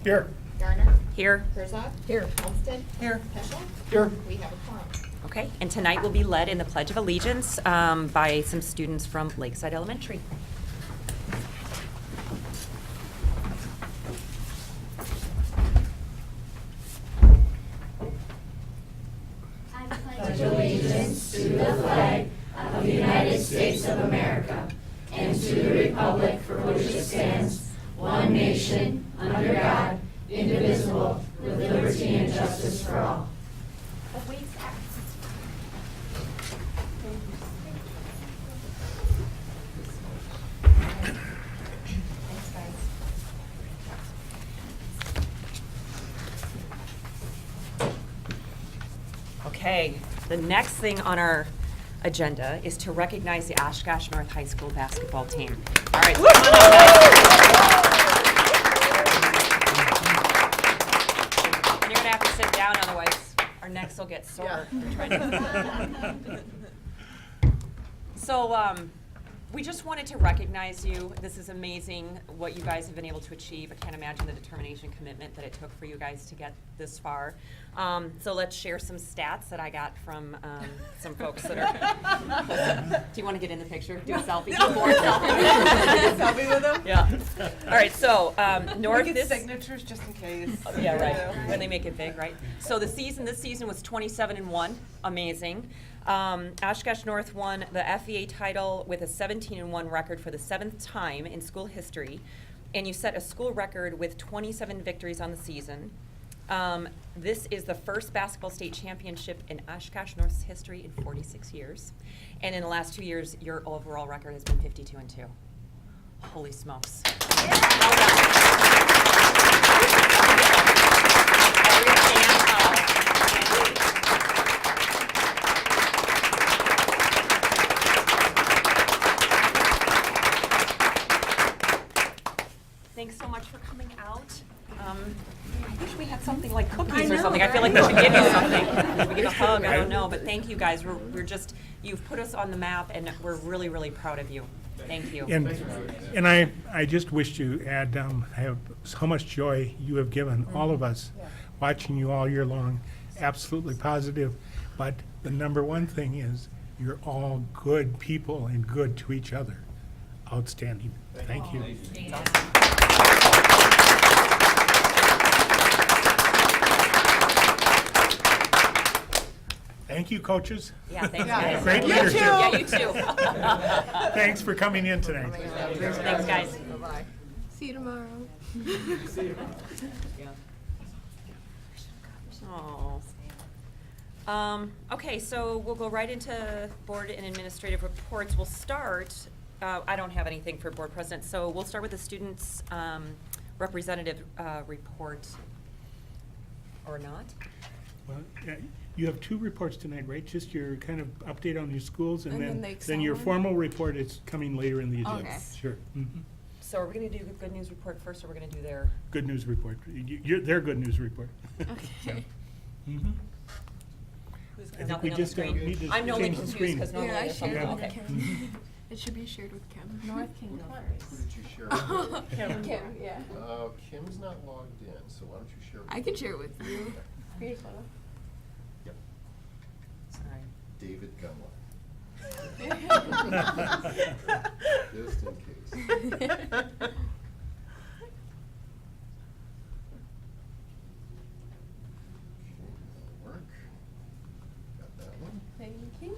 Here. Garner. Here. Herzog. Here. Olmsted. Here. Peschel. Here. We have a quorum. Okay, and tonight will be led in the Pledge of Allegiance by some students from Lakeside Elementary. I pledge allegiance to the flag of the United States of America and to the republic for which it stands, one nation, under God, indivisible, with liberty and justice for all. Okay, the next thing on our agenda is to recognize the Oshkosh North High School basketball team. All right, so come on up, guys. And you're gonna have to sit down, otherwise our necks will get sore. So, we just wanted to recognize you. This is amazing what you guys have been able to achieve. I can't imagine the determination, commitment that it took for you guys to get this far. So let's share some stats that I got from some folks that are. Do you want to get in the picture? Do a selfie? Do a board selfie. Selfie with them? Yeah. All right. So North. Get This signatures just in case. yeah, right. When they make it big, right? So this season was 27-1, amazing. Oshkosh North won the FVA title with a 17-1 record for the 7th time in school history, and you set a school record with 27 victories on the season. This is the first basketball state championship in Oshkosh North's history in 46 years, and in the last 2 years, your overall record has been 52-2. Holy smokes! Well Thanks so much for coming out. I wish we had something like cookies or something. I feel like we should give you something. We get a hug, I don't know, but thank you guys. We're just, you've put us on the map and we're really, really proud of you. Thank you. And I just wish to add have how much joy you have given all of us, watching you all year long. Absolutely positive. But the number one thing is you're all good people and good to each other. Outstanding. Thank you. Thank you, coaches. Yeah, thanks guys. Great leadership. Yeah, you too. Thanks for coming in tonight. Thanks guys. Bye-bye. See you tomorrow. Okay, so we'll go right into board and administrative reports. We'll start, I don't have anything for board president, so we'll start with the students' representative report, or not? Well, you have two reports tonight, right? Just your kind of update on your schools, and And then the then Excel your one? formal report is coming later in the agenda. Okay. Sure. Mhm. So are we gonna do the good news report first, or we're gonna do their? Good news report. Their good news report. Okay. Mhm. I think we just need to I'm only change the confused screen. because normally Yeah, I it's shared something, it with okay. Kim. It should be shared with Kim. North can go Who first. did you share with? Kim, yeah. Kim's not logged in, so why don't you share with I can share it with you. Yep. Sorry. David Gumla. Just in case. That'll work. Got that one. Thank you.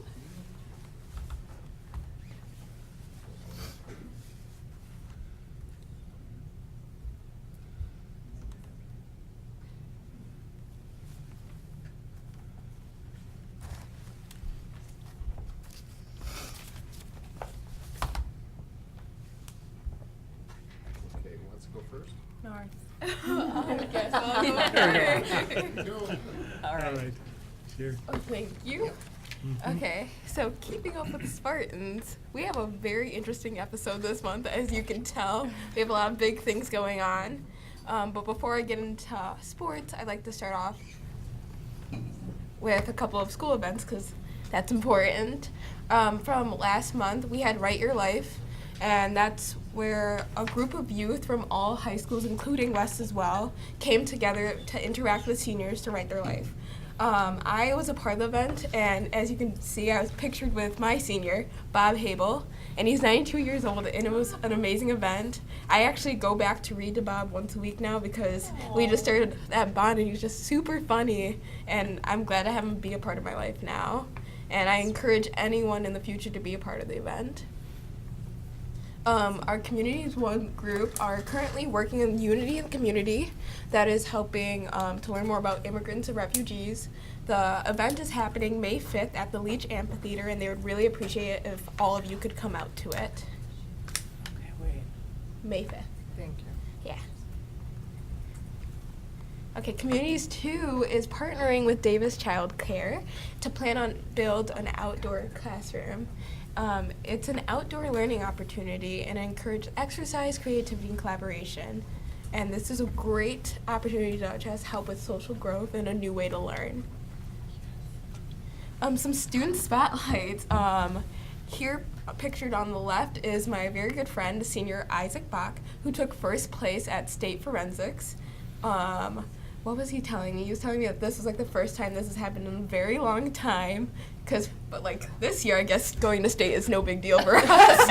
Okay, who wants to go first? I guess I'll go There first. Go. All All right. right. Sure. Oh, thank you. Mhm. Okay, so keeping up with the Spartans, we have a very interesting episode this month, as you can tell. We have a lot of big things going on. But before I get into sports, I'd like to start off with a couple of school events, because that's important. From last month, we had Write Your Life, and that's where a group of youth from all high schools, including West as well, came together to interact with seniors to write their life. I was a part of the event, and as you can see, I was pictured with my senior, Bob Habel, and he's 92 years old, and it was an amazing event. I actually go back to read to Bob once a week now because we just started that bond, and he's just super funny, and I'm glad to have him be a part of my life now. And I encourage anyone in the future to be a part of the event. Our Communities One group are currently working in Unity in the Community that is helping to learn more about immigrants and refugees. The event is happening May 5th at the Leach Amphitheater, and they would really appreciate it if all of you could come out to it. Okay, wait. May 5th. Thank you. Yeah. Okay, Communities 2 is partnering with Davis Child Care to build an outdoor classroom. It's an outdoor learning opportunity and encourage exercise, creativity, and collaboration. And this is a great opportunity to just help with social growth and a new way to learn. Some student spotlights. Here pictured on the left is my very good friend, senior Isaac Bach, who took first place at State Forensics. What was he telling me? He was telling me that this was like the first time this has happened in a very long time. But like this year, I guess going to state is no big deal for us.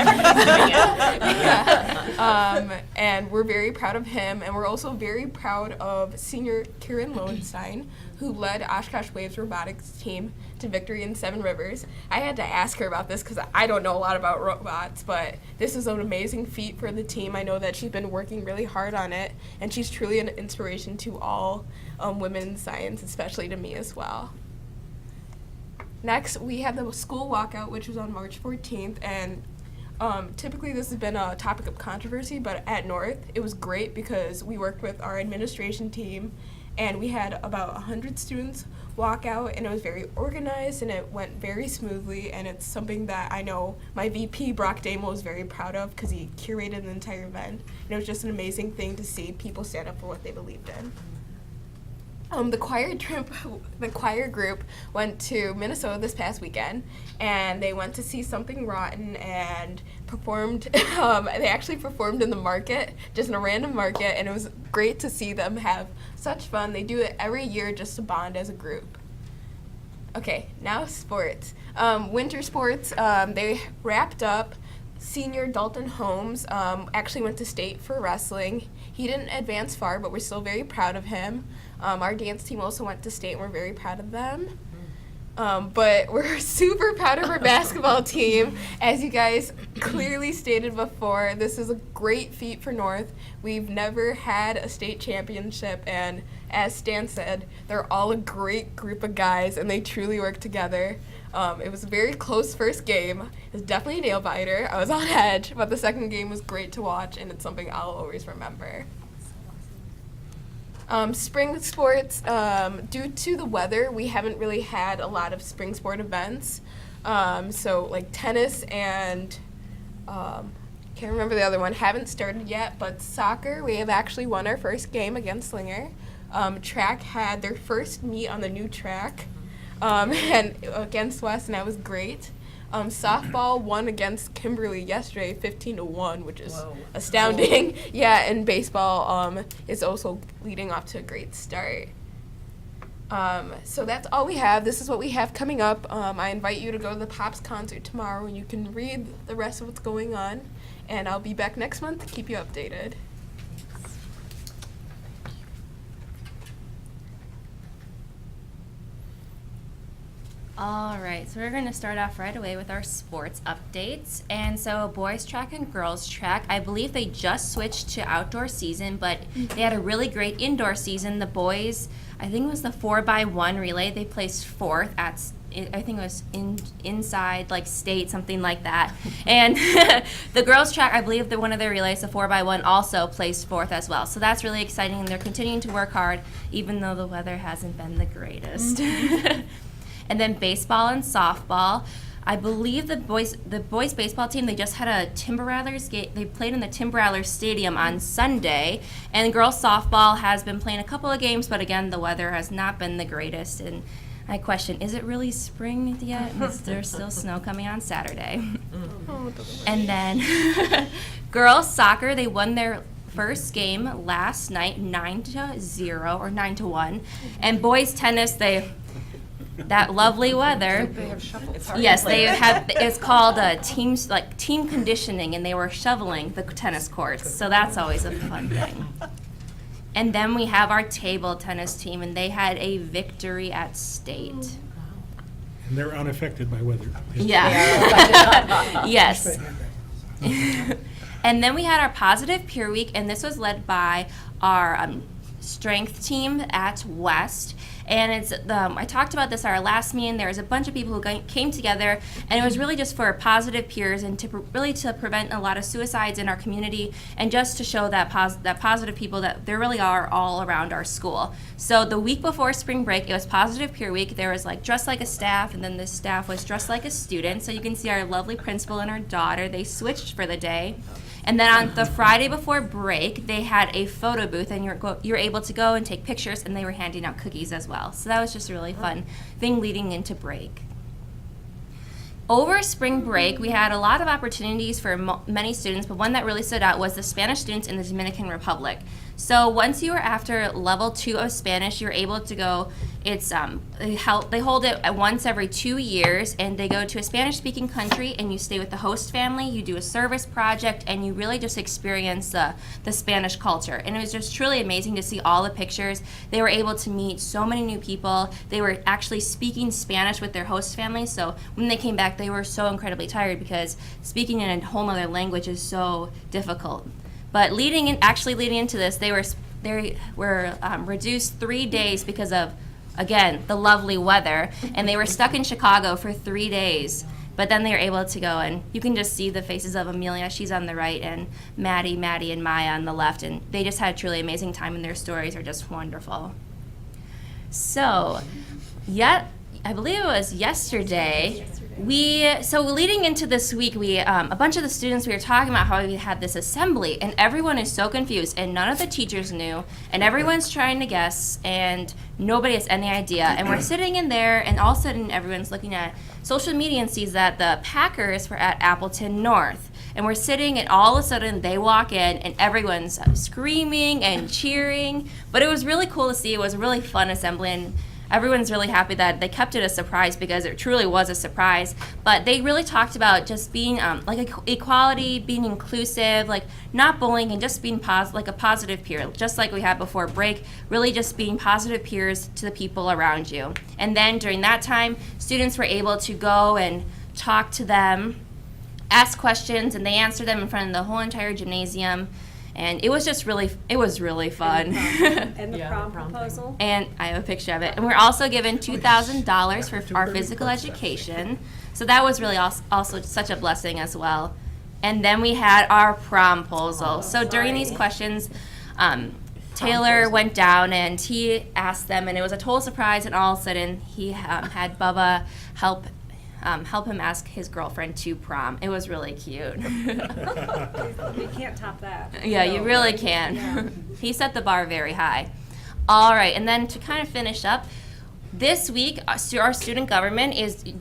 Yeah. And we're very proud of him, and we're also very proud of senior Kieran Lowenstein, who led Oshkosh Waves robotics team to victory in Seven Rivers. I had to ask her about this because I don't know a lot about robots, but this is an amazing feat for the team. I know that she's been working really hard on it, and she's truly an inspiration to all women in science, especially to me as well. Next, we have the school walkout, which was on March 14th, and typically this has been a topic of controversy, but at North, it was great because we worked with our administration team, and we had about 100 students walk out, and it was very organized, and it went very smoothly, and it's something that I know my VP, Brock Damo, was very proud of because he curated the entire event, and it was just an amazing thing to see people stand up for what they believed in. The choir group went to Minnesota this past weekend, and they went to see Something Rotten and performed. They actually performed in the market, just in a random market, and it was great to see them have such fun. They do it every year just to bond as a group. Okay, now sports. Winter sports, they wrapped up. Senior Dalton Holmes actually went to state for wrestling. He didn't advance far, but we're still very proud of him. Our dance team also went to state, and we're very proud of them. But we're super proud of our basketball team. As you guys clearly stated before, this is a great feat for North. We've never had a state championship, and as Stan said, they're all a great group of guys, and they truly work together. It was a very close first game. It was definitely a nail biter. I was on edge, but the second game was great to watch, and it's something I'll always remember. Spring sports, due to the weather, we haven't really had a lot of spring sport events. So like tennis and can't remember the other one, haven't started yet, but soccer, we have actually won our first game against Slinger. Track had their first meet on the new track and against West, and that was great. Softball won against Kimberly yesterday, 15-1, which is astounding. Whoa. Yeah, and baseball is also leading off to a great start. So that's all we have. This is what we have coming up. I invite you to go to the Pops concert tomorrow, and you can read the rest of what's going on. And I'll be back next month to keep you updated. All right, so we're going to start off right away with our sports updates. And so boys track and girls track, I believe they just switched to outdoor season, but they had a really great indoor season. The boys, I think it was the 4x1 relay, they placed fourth at, I think it was inside like state, something like that. And the girls track, I believe that one of their relays, the 4x1, also placed fourth as well. So that's really exciting, and they're continuing to work hard, even though the weather hasn't been the greatest. And then baseball and softball. I believe the boys baseball team, they just had a Timberrattlers game. They played in the Timberrattlers Stadium on Sunday. And girls softball has been playing a couple of games, but again, the weather has not been the greatest. And I question, is it really spring yet? Is there still snow coming on Saturday? And then girls soccer, they won their first game last night 9-0 or 9-1. And boys tennis, that lovely weather. They have shovels. Yes, they have. It's called team conditioning, and they were shoveling the tennis courts. So that's always a fun thing. And then we have our table tennis team, and they had a victory at state. And they're unaffected by weather. Yeah. Yes. And then we had our positive peer week, and this was led by our strength team at West. And it's I talked about this at our last meeting. There was a bunch of people who came together, and it was really just for positive peers and to prevent a lot of suicides in our community, and just to show that positive people that there really are all around our school. So the week before spring break, it was positive peer week. There was like dressed like a staff, and then the staff was dressed like a student. So you can see our lovely principal and our daughter. They switched for the day. And then on the Friday before break, they had a photo booth, and you're able to go and take pictures, and they were handing out cookies as well. So that was just a really fun thing leading into break. Over spring break, we had a lot of opportunities for many students, but one that really stood out was the Spanish students in the Dominican Republic. So once you are after level 2 of Spanish, you're able to go, they hold it once every 2 years, and they go to a Spanish-speaking country, and you stay with the host family, you do a service project, and you really just experience the Spanish culture. And it was just truly amazing to see all the pictures. They were able to meet so many new people. They were actually speaking Spanish with their host family, so when they came back, they were so incredibly tired because speaking in a whole other language is so difficult. But leading into this, they were reduced 3 days because of, again, the lovely weather, and they were stuck in Chicago for 3 days. But then they were able to go, and you can just see the faces of Amelia, she's on the right, and Maddie, and Maya on the left, and they just had a truly amazing time, and their stories are just wonderful. So, I believe it was yesterday. So leading into this week, a bunch of the students, we were talking about how we had this assembly, and everyone is so confused, and none of the teachers knew, and everyone's trying to guess, and nobody has any idea. And we're sitting in there, and all of a sudden, everyone's looking at social media and sees that the Packers were at Appleton North. And we're sitting, and all of a sudden, they walk in, and everyone's screaming and cheering. But it was really cool to see. It was a really fun assembly, and everyone's really happy that they kept it a surprise because it truly was a surprise. But they really talked about just being like equality, being inclusive, like not bullying, and just being like a positive peer, just like we had before break, really just being positive peers to the people around you. And then during that time, students were able to go and talk to them, ask questions, and they answered them in front of the whole entire gymnasium. And it was just really fun. And the prom proposal? And I have a picture of it. And we're also given $2,000 for our physical education. So that was really also such a blessing as well. And then we had our prom proposal. So during these questions, Taylor went down and he asked them, and it was a total surprise, and all of a sudden he had Bubba help him ask his girlfriend to prom. It was really cute. You can't top that. Yeah, you really can. Yeah. He set the bar very high. All right, and then to kind of finish up, this week, our student government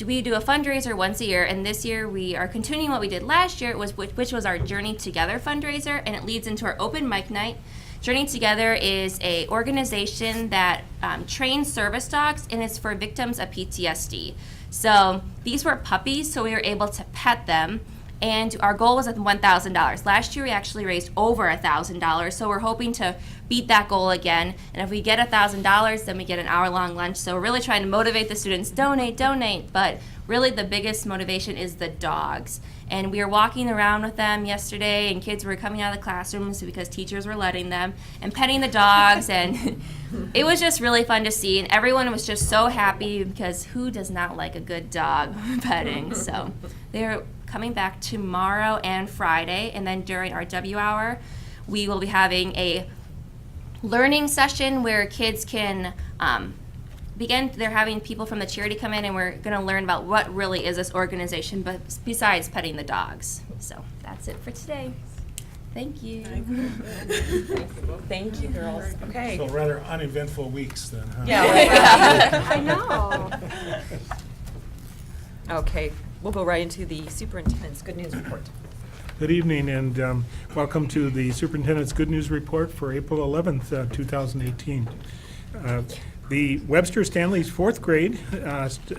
we do a fundraiser once a year, and this year we are continuing what we did last year, which was our Journey Together fundraiser, and it leads into our open mic night. Journey Together is an organization that trains service dogs, and it's for victims of PTSD. So these were puppies, so we were able to pet them, and our goal was at $1,000. Last year we actually raised over $1,000, so we're hoping to beat that goal again. And if we get $1,000, then we get an hour-long lunch. So we're really trying to motivate the students, donate, but really the biggest motivation is the dogs. And we were walking around with them yesterday, and kids were coming out of the classrooms because teachers were letting them, and petting the dogs, and it was just really fun to see, and everyone was just so happy because who does not like a good dog petting? So they're coming back tomorrow and Friday, and then during our W hour, we will be having a learning session where kids can they're having people from the charity come in, and we're going to learn about what really is this organization, but besides petting the dogs. So that's it for today. Thank you. Thank you, girls. Okay. So rather uneventful weeks then, huh? Yeah. I know. Okay, we'll go right into the superintendent's good news report. Good evening, and welcome to the Superintendent's Good News Report for April 11th, 2018. The Webster Stanley's fourth grade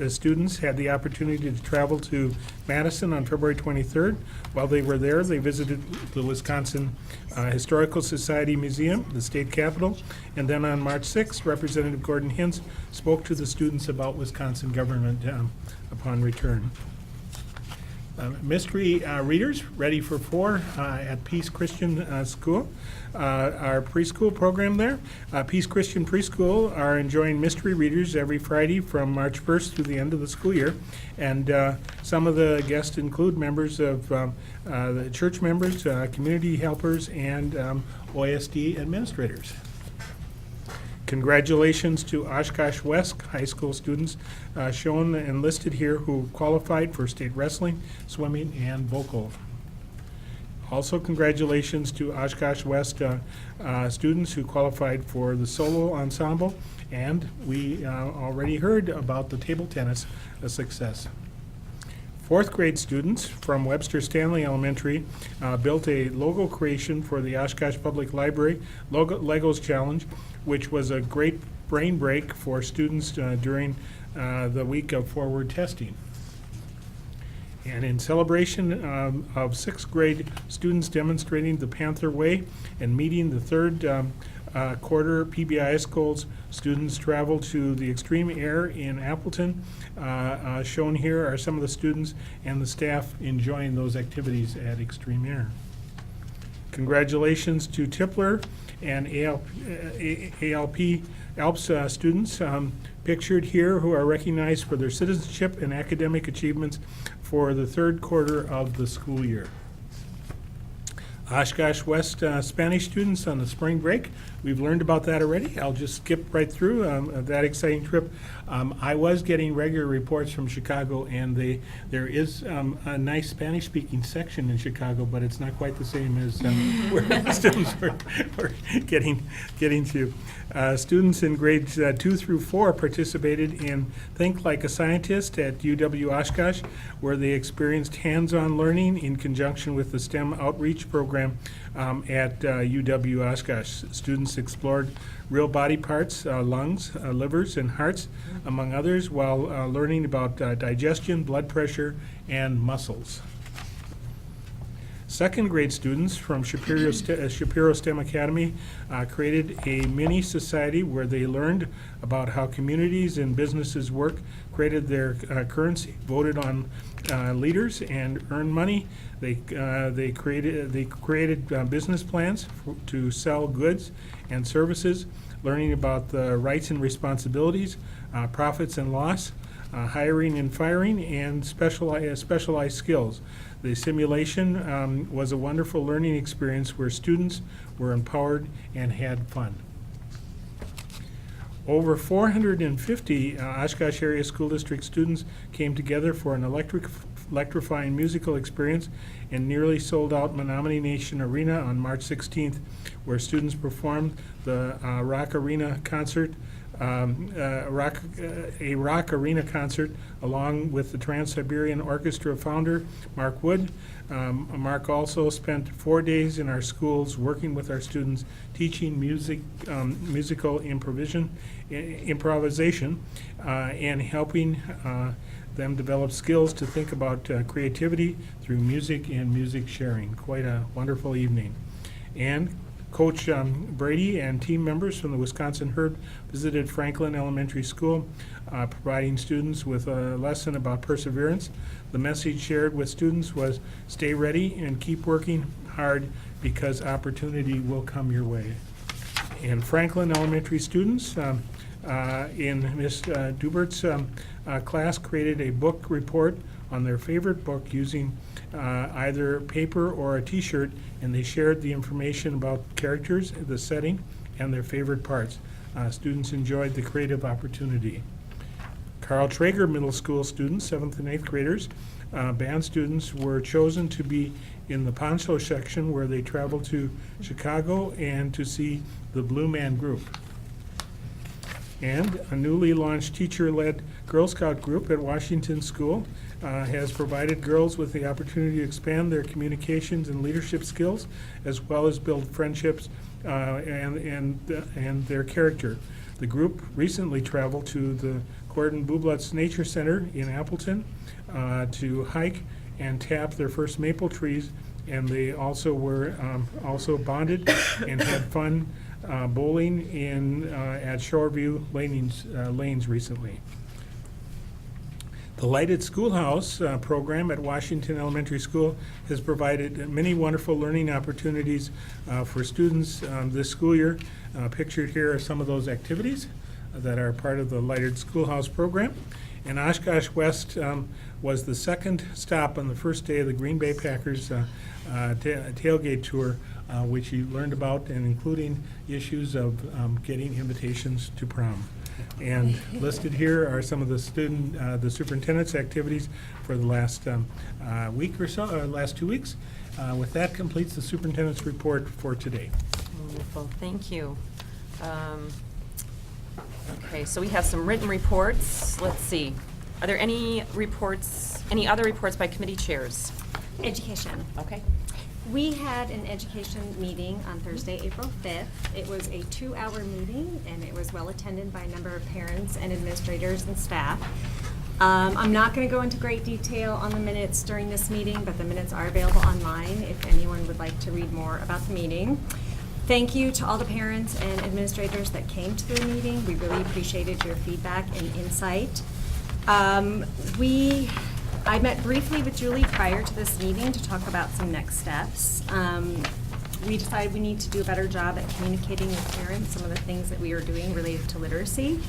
students had the opportunity to travel to Madison on February 23rd. While they were there, they visited the Wisconsin Historical Society Museum, the state capitol, and then on March 6th, Representative Gordon Hintz spoke to the students about Wisconsin government upon return. Mystery readers ready for 4 at Peace Christian School. Our preschool program there. Peace Christian Preschool are enjoying mystery readers every Friday from March 1st through the end of the school year. And some of the guests include members of the church members, community helpers, and OSD administrators. Congratulations to Oshkosh West High School students shown and listed here who qualified for state wrestling, swimming, and vocal. Also, congratulations to Oshkosh West students who qualified for the solo ensemble, and we already heard about the table tennis success. Fourth grade students from Webster Stanley Elementary built a logo creation for the Oshkosh Public Library Legos Challenge, which was a great brain break for students during the week of forward testing. And in celebration of sixth grade students demonstrating the Panther Way and meeting the third quarter PBIS goals, students traveled to the Extreme Air in Appleton. Shown here are some of the students and the staff enjoying those activities at Extreme Air. Congratulations to Tipler and ALP ALPS students pictured here who are recognized for their citizenship and academic achievements for the third quarter of the school year. Oshkosh West Spanish students on the spring break. We've learned about that already. I'll just skip right through that exciting trip. I was getting regular reports from Chicago, and there is a nice Spanish-speaking section in Chicago, but it's not quite the same as where the students were getting to. Students in grades 2 through 4 participated in Think Like a Scientist at UW Oshkosh, where they experienced hands-on learning in conjunction with the STEM outreach program at UW Oshkosh. Students explored real body parts, lungs, livers, and hearts, among others, while learning about digestion, blood pressure, and muscles. Second grade students from Shapiro STEM Academy created a mini society where they learned about how communities and businesses work, created their currency, voted on leaders, and earned money. They created business plans to sell goods and services, learning about the rights and responsibilities, profits and loss, hiring and firing, and specialized skills. The simulation was a wonderful learning experience where students were empowered and had fun. Over 450 Oshkosh Area School District students came together for an electrifying musical experience in nearly sold-out Menominee Nation Arena on March 16th, where students performed the Rock Arena concert, a rock arena concert, along with the Trans-Siberian Orchestra founder, Mark Wood. Mark also spent 4 days in our schools working with our students, teaching musical improvisation, and helping them develop skills to think about creativity through music and music sharing. Quite a wonderful evening. And Coach Brady and team members from the Wisconsin Herd visited Franklin Elementary School, providing students with a lesson about perseverance. The message shared with students was, stay ready and keep working hard because opportunity will come your way. And Franklin Elementary students in Ms. Dubert's class created a book report on their favorite book using either paper or a t-shirt, and they shared the information about characters, the setting, and their favorite parts. Students enjoyed the creative opportunity. Carl Traeger Middle School students, 7th and 8th graders, band students, were chosen to be in the poncho section where they travel to Chicago and to see the Blue Man Group. And a newly launched teacher-led Girl Scout group at Washington School has provided girls with the opportunity to expand their communications and leadership skills, as well as build friendships and their character. The group recently traveled to the Gordon Bublutz Nature Center in Appleton to hike and tap their first maple trees, and they also were also bonded and had fun bowling at Shoreview Lanes recently. The Lighted Schoolhouse program at Washington Elementary School has provided many wonderful learning opportunities for students this school year. Pictured here are some of those activities that are part of the Lighted Schoolhouse program. And Oshkosh West was the second stop on the first day of the Green Bay Packers tailgate tour, which you learned about, and including issues of getting invitations to prom. And listed here are some of the the superintendent's activities for the last week or so, last 2 weeks. With that completes the superintendent's report for today. Wonderful, thank you. Okay, so we have some written reports. Let's see. Are there any reports, any other reports by committee chairs? Education. Okay. We had an education meeting on Thursday, April 5th. It was a 2-hour meeting, and it was well attended by a number of parents and administrators and staff. I'm not going to go into great detail on the minutes during this meeting, but the minutes are available online if anyone would like to read more about the meeting. Thank you to all the parents and administrators that came to the meeting. We really appreciated your feedback and insight. I met briefly with Julie prior to this meeting to talk about some next steps. We decided we need to do a better job at communicating with parents some of the things that we are doing related to literacy.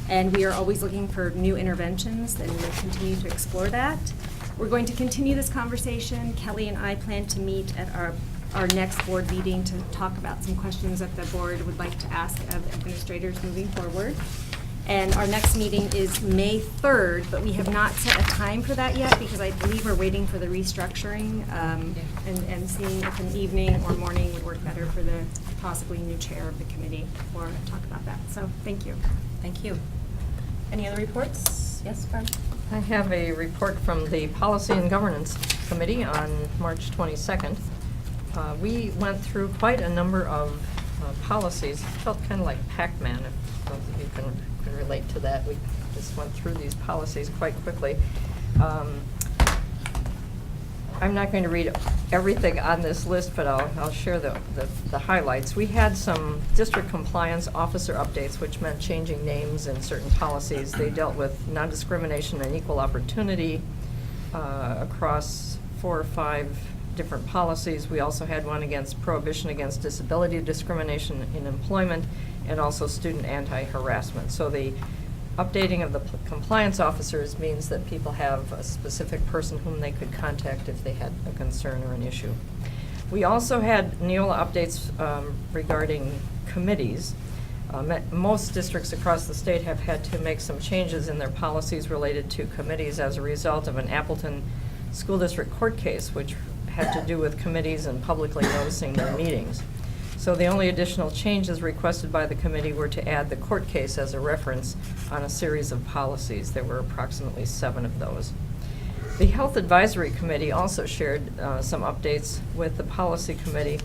And we are always looking for new interventions, and we'll continue to explore that. We're going to continue this conversation. Kelly and I plan to meet at our next board meeting to talk about some questions that the board would like to ask of administrators moving forward. And our next meeting is May 3rd, but we have not set a time for that yet because I believe we're waiting for the restructuring and seeing if an evening or morning would work better for the possibly new chair of the committee or talk about that. So thank you. Thank you. Any other reports? Yes, Barb? I have a report from the Policy and Governance Committee on March 22nd. We went through quite a number of policies. It felt kind of like Pac-Man, if those of you can relate to that. We just went through these policies quite quickly. I'm not going to read everything on this list, but I'll share the highlights. We had some district compliance officer updates, which meant changing names in certain policies. They dealt with non-discrimination and equal opportunity across 4 or 5 different policies. We also had one against prohibition against disability discrimination in employment and also student anti-harassment. So the updating of the compliance officers means that people have a specific person whom they could contact if they had a concern or an issue. We also had Neola updates regarding committees. Most districts across the state have had to make some changes in their policies related to committees as a result of an Appleton School District court case, which had to do with committees and publicly noticing their meetings. So the only additional changes requested by the committee were to add the court case as a reference on a series of policies. There were approximately 7 of those. The Health Advisory Committee also shared some updates with the Policy Committee.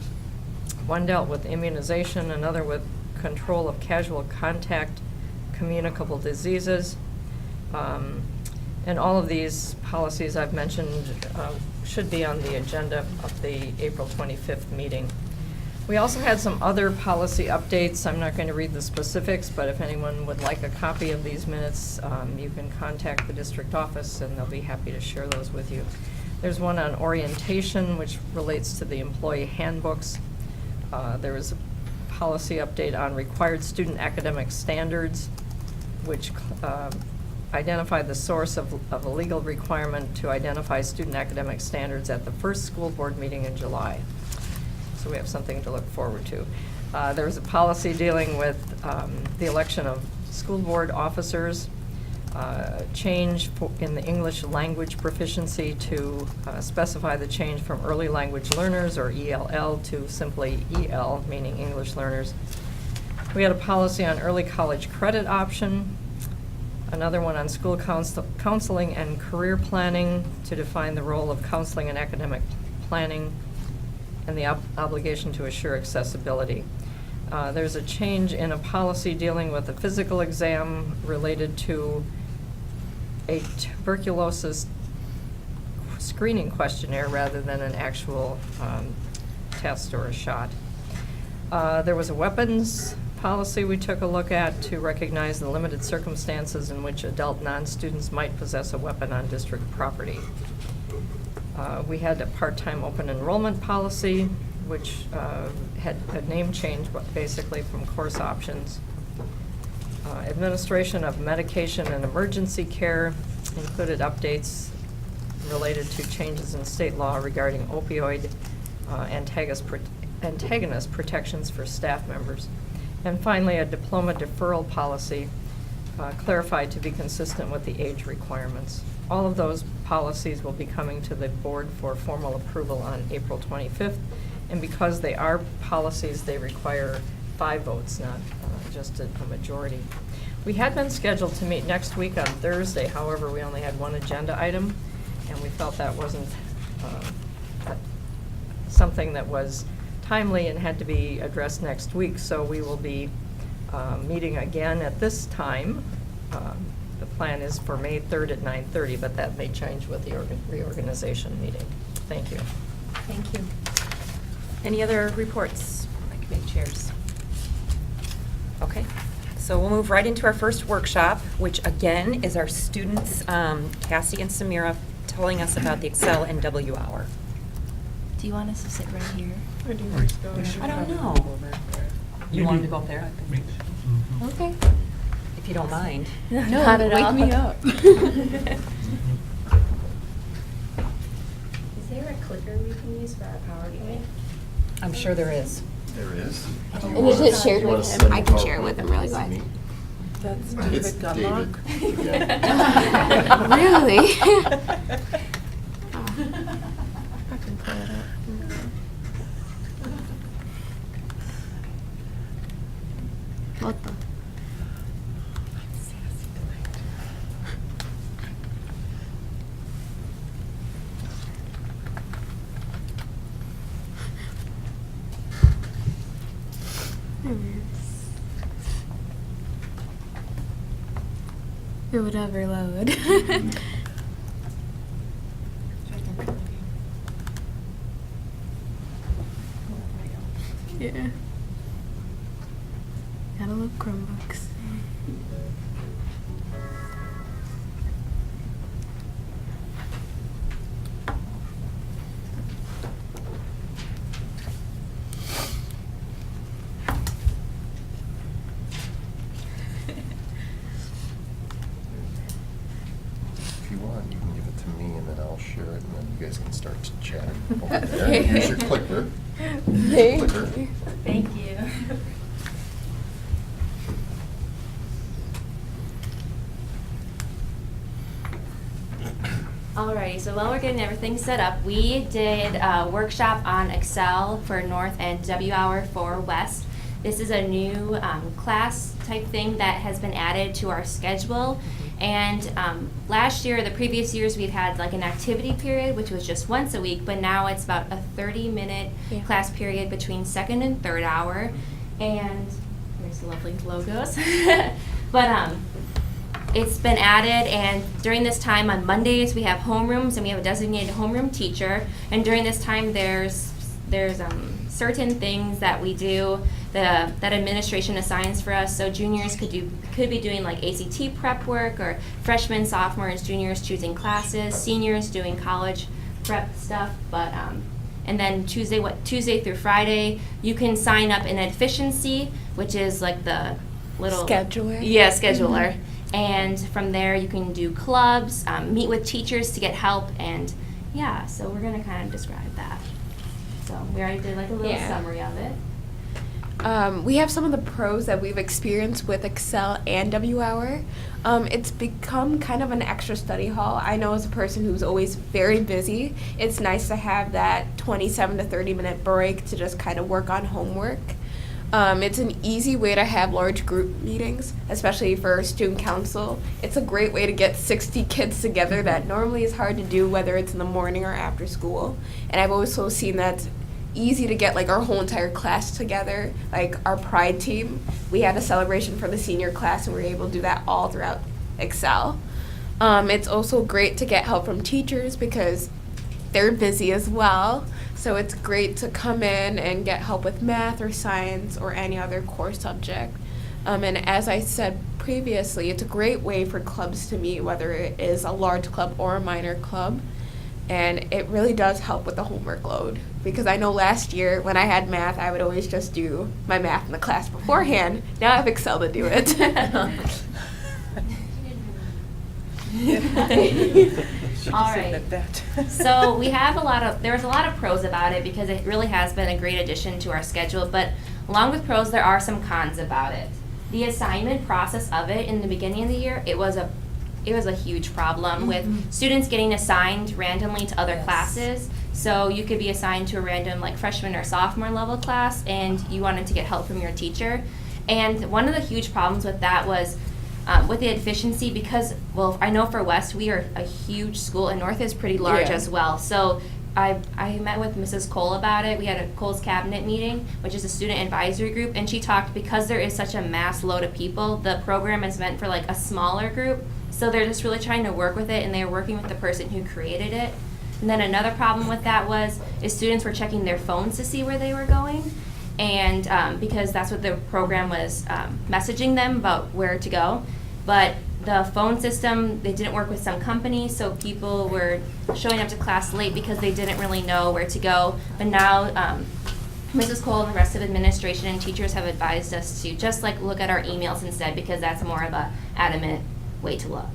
One dealt with immunization, another with control of casual contact communicable diseases. And all of these policies I've mentioned should be on the agenda of the April 25th meeting. We also had some other policy updates. I'm not going to read the specifics, but if anyone would like a copy of these minutes, you can contact the district office and they'll be happy to share those with you. There's one on orientation, which relates to the employee handbooks. There was a policy update on required student academic standards, which identified the source of a legal requirement to identify student academic standards at the first school board meeting in July. So we have something to look forward to. There was a policy dealing with the election of school board officers. change in the English language proficiency to specify the change from early language learners, or ELL, to simply EL, meaning English learners. We had a policy on early college credit option, another one on school counseling and career planning to define the role of counseling and academic planning, and the obligation to assure accessibility. There's a change in a policy dealing with a physical exam related to a tuberculosis screening questionnaire rather than an actual test or a shot. There was a weapons policy we took a look at to recognize the limited circumstances in which adult non-students might possess a weapon on district property. We had a part-time open enrollment policy, which had a name change, but basically from course options. Administration of medication and emergency care included updates related to changes in state law regarding opioid antagonist protections for staff members. And finally, a diploma deferral policy clarified to be consistent with the age requirements. All of those policies will be coming to the board for formal approval on April 25th. And because they are policies, they require 5 votes, not just a majority. We had been scheduled to meet next week on Thursday. However, we only had one agenda item, and we felt that wasn't something that was timely and had to be addressed next week. So we will be meeting again at this time. The plan is for May 3rd at 9:30, but that may change with the reorganization meeting. Thank you. Thank you. Any other reports by committee chairs? Okay, so we'll move right into our first workshop, which again is our students, Cassie and Samira, telling us about the Excel and W hour. Do you want us to sit right here? I don't know. You want to go up there? Mhm. Okay. If you don't mind. No, Not at wake all. me up. Is there a clicker we can use for our PowerPoint? I'm sure there is. There is. And is it shared with him? I can share it with him really quick. That's It's David Gutlock. David. Yeah. Really? I can pull it up. What the? It would ever load. Yeah. Gotta love Chromebooks. If you want, you can give it to me and then I'll share it and then you guys can start chatting over there. Use your clicker. Clicker. Thank you. Alrighty, so while we're getting everything set up, we did a workshop on Excel for North and W hour for West. This is a new class type thing that has been added to our schedule. And last year, the previous years, we've had like an activity period, which was just once a week, but now it's about a 30-minute class period between second and third hour. And there's the lovely logos. But it's been added, and during this time on Mondays, we have homerooms, and we have a designated homeroom teacher. And during this time, there's certain things that we do that administration assigns for us. So juniors could be doing like ACT prep work, or freshmen, sophomores, juniors choosing classes, seniors doing college prep stuff. But and then Tuesday through Friday, you can sign up in Efficiency, which is like the little Scheduler? Yeah, scheduler. Mm-hmm. And from there, you can do clubs, meet with teachers to get help, and yeah, so we're gonna kind of describe that. So we already did like a little summary of it. We have some of the pros that we've experienced with Excel and W Hour. It's become kind of an extra study hall. I know as a person who's always very busy, it's nice to have that 27 to 30-minute break to just kind of work on homework. It's an easy way to have large group meetings, especially for student council. It's a great way to get 60 kids together that normally is hard to do, whether it's in the morning or after school. And I've also seen that's easy to get like our whole entire class together, like our pride team. We had a celebration for the senior class and we were able to do that all throughout Excel. It's also great to get help from teachers because they're busy as well. So it's great to come in and get help with math or science or any other core subject. And as I said previously, it's a great way for clubs to meet, whether it is a large club or a minor club. And it really does help with the homework load. Because I know last year when I had math, I would always just do my math in the class beforehand. Now I have Excel to do it. All right. So we have there's a lot of pros about it because it really has been a great addition to our schedule, but along with pros, there are some cons about it. The assignment process of it in the beginning of the year, it was a huge problem with students getting assigned randomly to other classes. So you could be assigned to a random like freshman or sophomore level class and you wanted to get help from your teacher. And one of the huge problems with that was with the efficiency because, well, I know for West, we are a huge school and North is pretty large as well. So I met with Mrs. Cole about it. We had a Cole's Cabinet meeting, which is a student advisory group, and she talked because there is such a mass load of people, the program is meant for like a smaller group. So they're just really trying to work with it, and they're working with the person who created it. And then another problem with that is students were checking their phones to see where they were going, and because that's what the program was messaging them about where to go. But the phone system, they didn't work with some companies, so people were showing up to class late because they didn't really know where to go. But now Mrs. Cole and the rest of administration and teachers have advised us to just like look at our emails instead because that's more of a adamant way to look.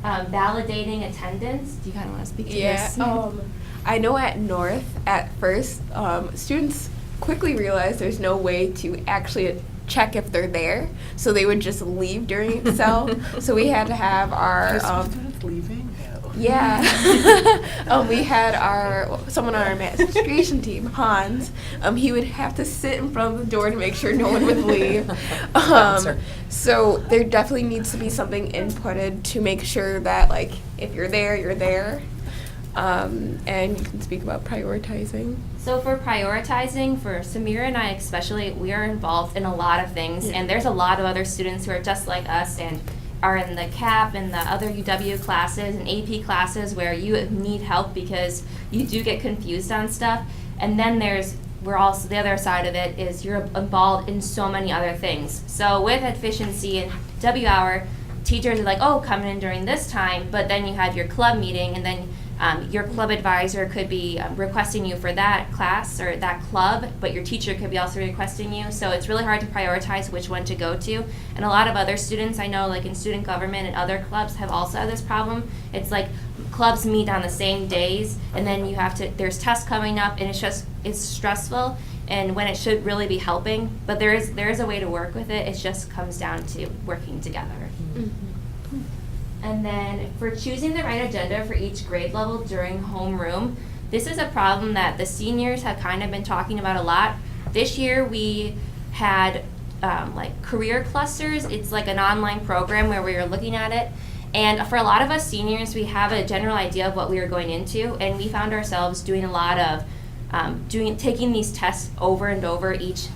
Validating attendance. Do you kind of want to speak to this? I know at North, at first, students quickly realized there's no way to actually check if they're there, so they would just leave during Excel. So we had to have our students leaving? Yeah. We had someone on our administration team, Hans. He would have to sit in front of the door to make sure no one would leave. So there definitely needs to be something inputted to make sure that, like, if you're there, you're there. And you can speak about prioritizing. So for prioritizing, for Samira and I especially, we are involved in a lot of things, and there's a lot of other students who are just like us and are in the CAP and the other UW classes and AP classes where you need help because you do get confused on stuff. And then we're also, the other side of it is you're involved in so many other things. So with efficiency and W Hour, teachers are like, oh, come in during this time, but then you have your club meeting and then your club advisor could be requesting you for that class or that club, but your teacher could be also requesting you. So it's really hard to prioritize which one to go to. And a lot of other students I know, like in student government and other clubs, have also had this problem. It's like clubs meet on the same days, and then there's tests coming up, and it's stressful. And when it should really be helping, but there is a way to work with it. It just comes down to working together. Mm-hmm. And then for choosing the right agenda for each grade level during homeroom, this is a problem that the seniors have kind of been talking about a lot. This year we had like career clusters. It's like an online program where we were looking at it. And for a lot of us seniors, we have a general idea of what we were going into, and we found ourselves doing a lot of taking these tests over and over each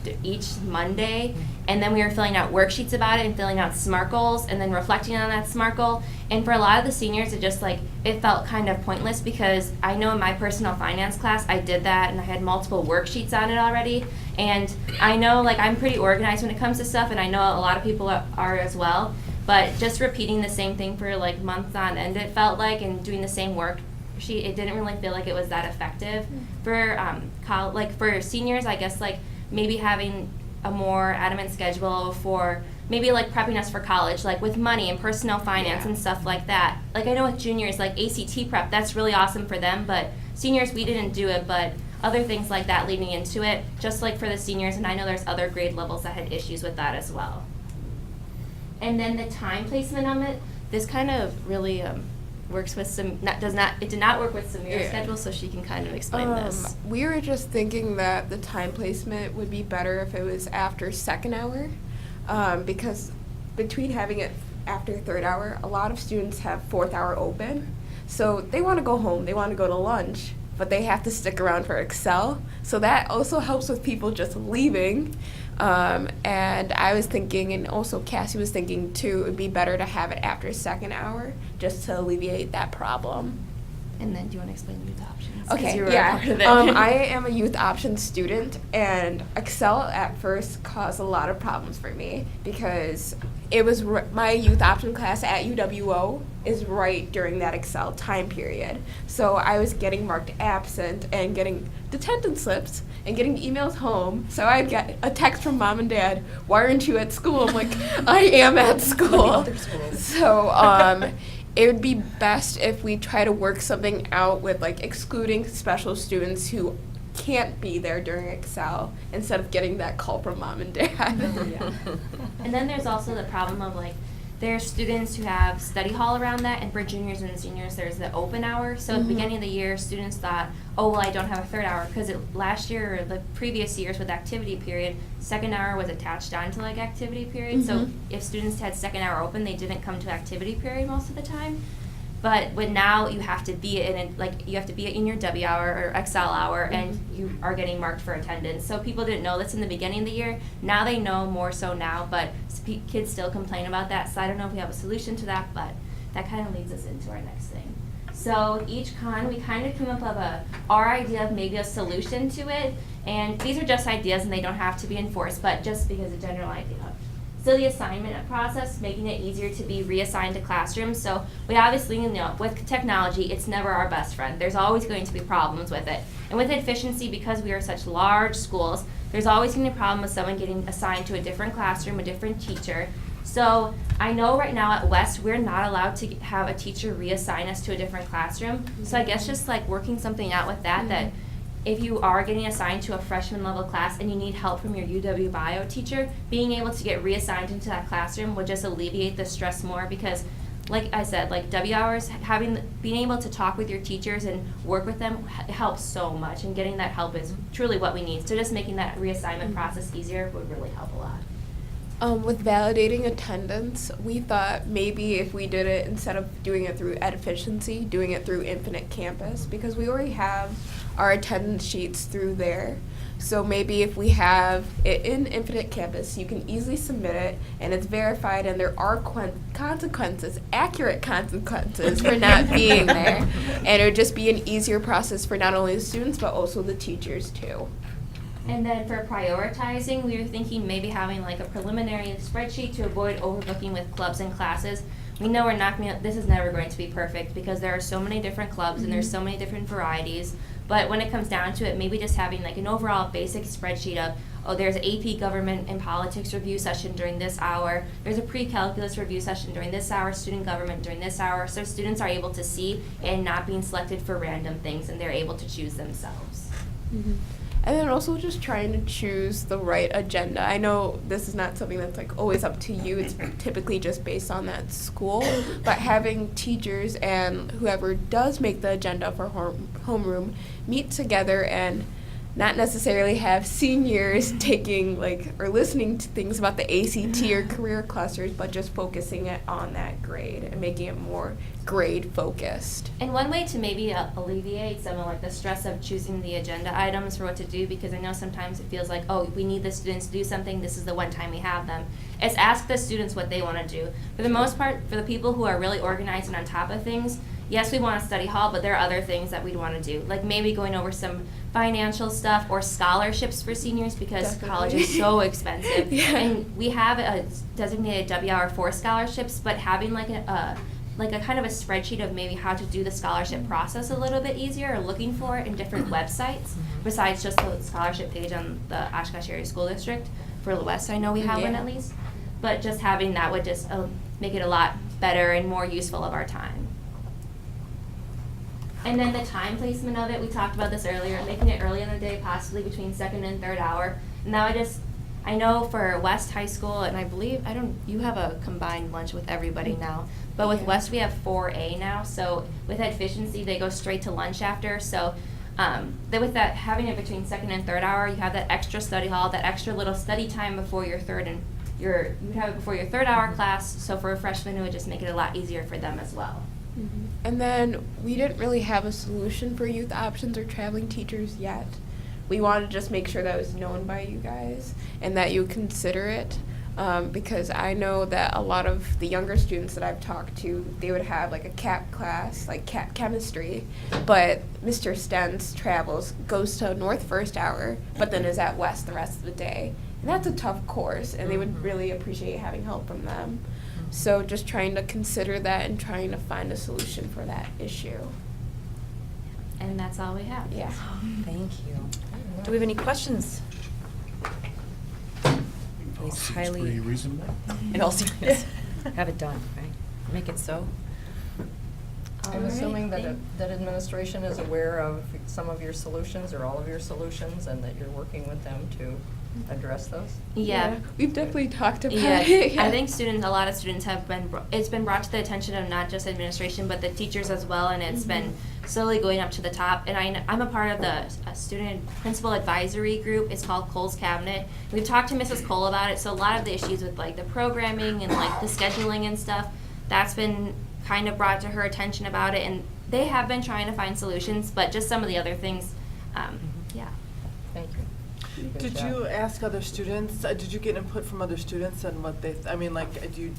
Monday, and then we were filling out worksheets about it and filling out SMART goals and then reflecting on that SMART goal. And for a lot of the seniors, it felt kind of pointless because I know in my personal finance class I did that and I had multiple worksheets on it already. And I know I'm pretty organized when it comes to stuff, and I know a lot of people are as well. But just repeating the same thing for months on end, it felt like, and doing the same work. It didn't really feel like it was that effective. For seniors, I guess maybe having a more adamant schedule for maybe prepping us for college, with money and personal finance and stuff like that. I know with juniors, ACT prep, that's really awesome for them, but seniors, we didn't do it, but other things like that leading into it, just like for the seniors, and I know there's other grade levels that had issues with that as well. And then the time placement on it, this kind of really works with some, it did not work with Samira's Yeah. schedule, so she can kind of explain this. We were just thinking that the time placement would be better if it was after second hour, because between having it after third hour, a lot of students have fourth hour open. So they want to go home, they want to go to lunch, but they have to stick around for Excel. So that also helps with people just leaving. And I was thinking, and also Cassie was thinking too, it would be better to have it after second hour just to alleviate that problem. And then do you want to explain the youth options? 'Cause Okay, you were a yeah. part of it. I am a youth options student, and Excel at first caused a lot of problems for me because it was my youth option class at UWO is right during that Excel time period. So I was getting marked absent and getting detention slips and getting emails home. So I'd get a text from mom and dad, "Why aren't you at school?" I'm like, "I am at school." So it would be best if we try to work something out with like excluding special students who can't be there during Excel instead of getting that call from mom and dad. And then there's also the problem of like, there are students who have study hall around that, and for juniors and seniors, there's the open hour. So at the beginning of the year, students thought, oh, well, I don't have a third hour, because last year or the previous years with activity period, second hour was attached onto like activity period. So if students had second hour open, they didn't come to activity period most of the time. But when now you have to be in your W hour or Excel hour, and you are getting marked for attendance. So people didn't know this in the beginning of the year. Now they know more so now, but kids still complain about that. So I don't know if we have a solution to that, but that kind of leads us into our next thing. So each con, we kind of came up with our idea of maybe a solution to it. And these are just ideas and they don't have to be enforced, but just because a general idea. So the assignment process, making it easier to be reassigned to classrooms. So we obviously know with technology, it's never our best friend. There's always going to be problems with it. And with efficiency, because we are such large schools, there's always going to be a problem with someone getting assigned to a different classroom, a different teacher. So I know right now at West, we're not allowed to have a teacher reassign us to a different classroom. So I guess just like working something out with that, that if you are getting assigned to a freshman level class and you need help from your UW bio teacher, being able to get reassigned into that classroom would just alleviate the stress more, because like I said, like W hours, being able to talk with your teachers and work with them helps so much, and getting that help is truly what we need. So just making that reassignment process easier would really help a lot. With validating attendance, we thought maybe if we did it instead of doing it through Efficiency, doing it through Infinite Campus, because we already have our attendance sheets through there. So maybe if we have it in Infinite Campus, you can easily submit it, and it's verified, and there are consequences, accurate consequences for not being there. And it would just be an easier process for not only the students, but also the teachers too. And then for prioritizing, we were thinking maybe having like a preliminary spreadsheet to avoid overbooking with clubs and classes. We know this is never going to be perfect because there are so many different clubs and there's so many different varieties. But when it comes down to it, maybe just having like an overall basic spreadsheet of, oh, there's an AP Government and Politics review session during this hour, there's a pre-calculus review session during this hour, student government during this hour, so students are able to see and not being selected for random things, and they're able to choose themselves. And then also just trying to choose the right agenda. I know this is not something that's like always up to you. It's typically just based on that school. But having teachers and whoever does make the agenda for homeroom meet together and not necessarily have seniors taking or listening to things about the ACT or career clusters, but just focusing it on that grade and making it more grade focused. And one way to maybe alleviate some of the stress of choosing the agenda items for what to do, because I know sometimes it feels like, oh, we need the students to do something, this is the one time we have them, is ask the students what they want to do. For the most part, for the people who are really organized and on top of things, yes, we want a study hall, but there are other things that we'd want to do, like maybe going over some financial stuff or scholarships for seniors, because Definitely. college is so expensive. Yeah. And we have a designated W hour for scholarships, but having like a kind of a spreadsheet of maybe how to do the scholarship process a little bit easier, or looking for it in different websites besides just the scholarship page on the Oshkosh Area School District. For the West, I know we have one at least, but just having that would just make it a lot better and more useful of our time. And then the time placement of it, we talked about this earlier, making it early in the day, possibly between second and third hour. And now I know for West High School, and I believe, you have a combined lunch with everybody now. But with West, we have 4A now, so with efficiency, they go straight to lunch after. So with that, having it between second and third hour, you have that extra study hall, that extra little study time before your you would have it before your third hour class. So for a freshman, it would just make it a lot easier for them as well. And then we didn't really have a solution for youth options or traveling teachers yet. We wanted to just make sure that was known by you guys and that you consider it, because I know that a lot of the younger students that I've talked to, they would have like a CAP class, like CAP chemistry, but Mr. Stens goes to North first hour, but then is at West the rest of the day. And that's a tough course, and they would really appreciate having help from them. So just trying to consider that and trying to find a solution for that issue. And that's all we have. Yeah. Thank you. Do we have any questions? It's highly pretty reasonable. in all seriousness. Have it done, right? Make it so. I'm assuming that administration is aware of some of your solutions or all of your solutions, and that you're working with them to address those? Yeah. We've definitely talked about Yeah, it. I think a lot of students have it's been brought to the attention of not just administration, but the teachers as well, and it's been slowly going up to the top. And I'm a part of the student principal advisory group. It's called Cole's Cabinet. We've talked to Mrs. Cole about it, so a lot of the issues with like the programming and like the scheduling and stuff, that's been kind of brought to her attention about it, and they have been trying to find solutions, but just some of the other things, yeah. Thank you. Good Did job. you ask other students, did you get input from other students on what they, do you,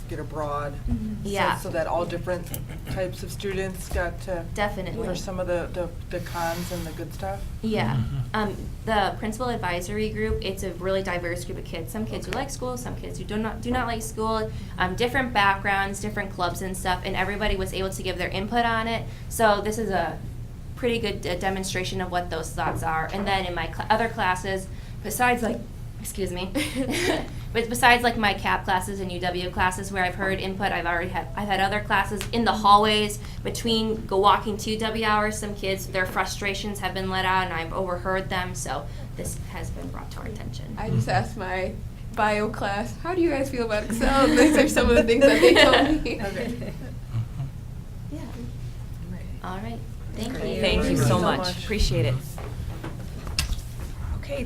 get a broad Yeah. sense so that all different types of students got to Definitely. hear some of the cons and the good stuff? Yeah. The principal advisory group, it's a really diverse group of kids. Some kids who like school, some kids who do not like school, different backgrounds, different clubs and stuff, and everybody was able to give their input on it. So this is a pretty good demonstration of what those thoughts are. And then in my other classes, besides like my CAP classes and UW classes where I've heard input, I've had other classes in the hallways between walking to W hours. Some kids, their frustrations have been let out, and I've overheard them. So this has been brought to our attention. I just asked my bio class, how do you guys feel about Excel? And these are some of the things that they told me. Yeah. All right. Thank you. Thank you so much. Appreciate it. Okay,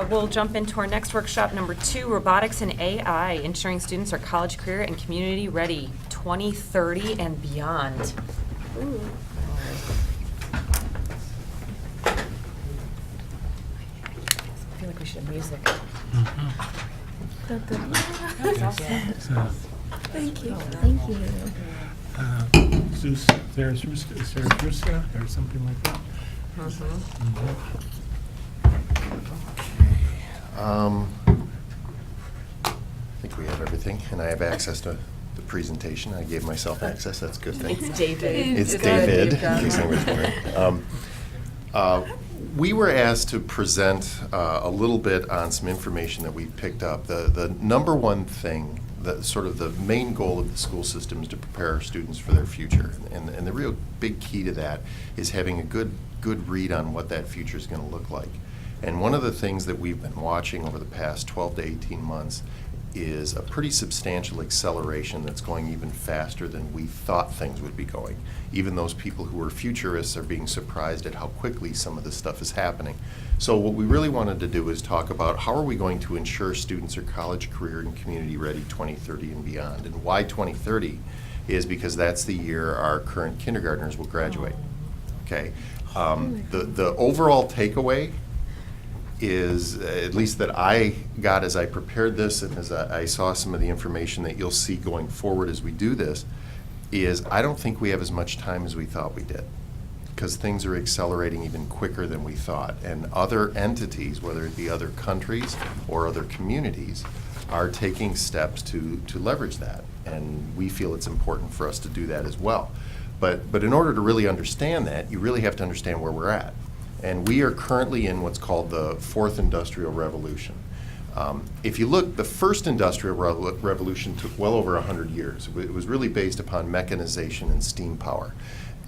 we'll jump into our next workshop, number 2, Robotics and AI, ensuring students are college, career, and community ready, 2030 and beyond. Ooh. I feel like we should have music. Thank you. Thank you. Zeus, Zarathustra, or something like that. I think we have everything, and I have access to the presentation. I gave myself access, that's a good thing. It's David. It's It's David, David. in case anybody's wondering. We were asked to present a little bit on some information that we picked up. The number one thing, sort of the main goal of the school system is to prepare our students for their future. And the real big key to that is having a good read on what that future is going to look like. And one of the things that we've been watching over the past 12 to 18 months is a pretty substantial acceleration that's going even faster than we thought things would be going. Even those people who are futurists are being surprised at how quickly some of this stuff is happening. So what we really wanted to do is talk about how are we going to ensure students are college, career, and community ready 2030 and beyond. And why 2030 is because that's the year our current kindergartners will graduate. Okay. The overall takeaway is, at least that I got as I prepared this and as I saw some of the information that you'll see going forward as we do this, is I don't think we have as much time as we thought we did, because things are accelerating even quicker than we thought. And other entities, whether it be other countries or other communities, are taking steps to leverage that. And we feel it's important for us to do that as well. But in order to really understand that, you really have to understand where we're at. And we are currently in what's called the 4th Industrial Revolution. If you look, the first Industrial Revolution took well over 100 years. It was really based upon mechanization and steam power.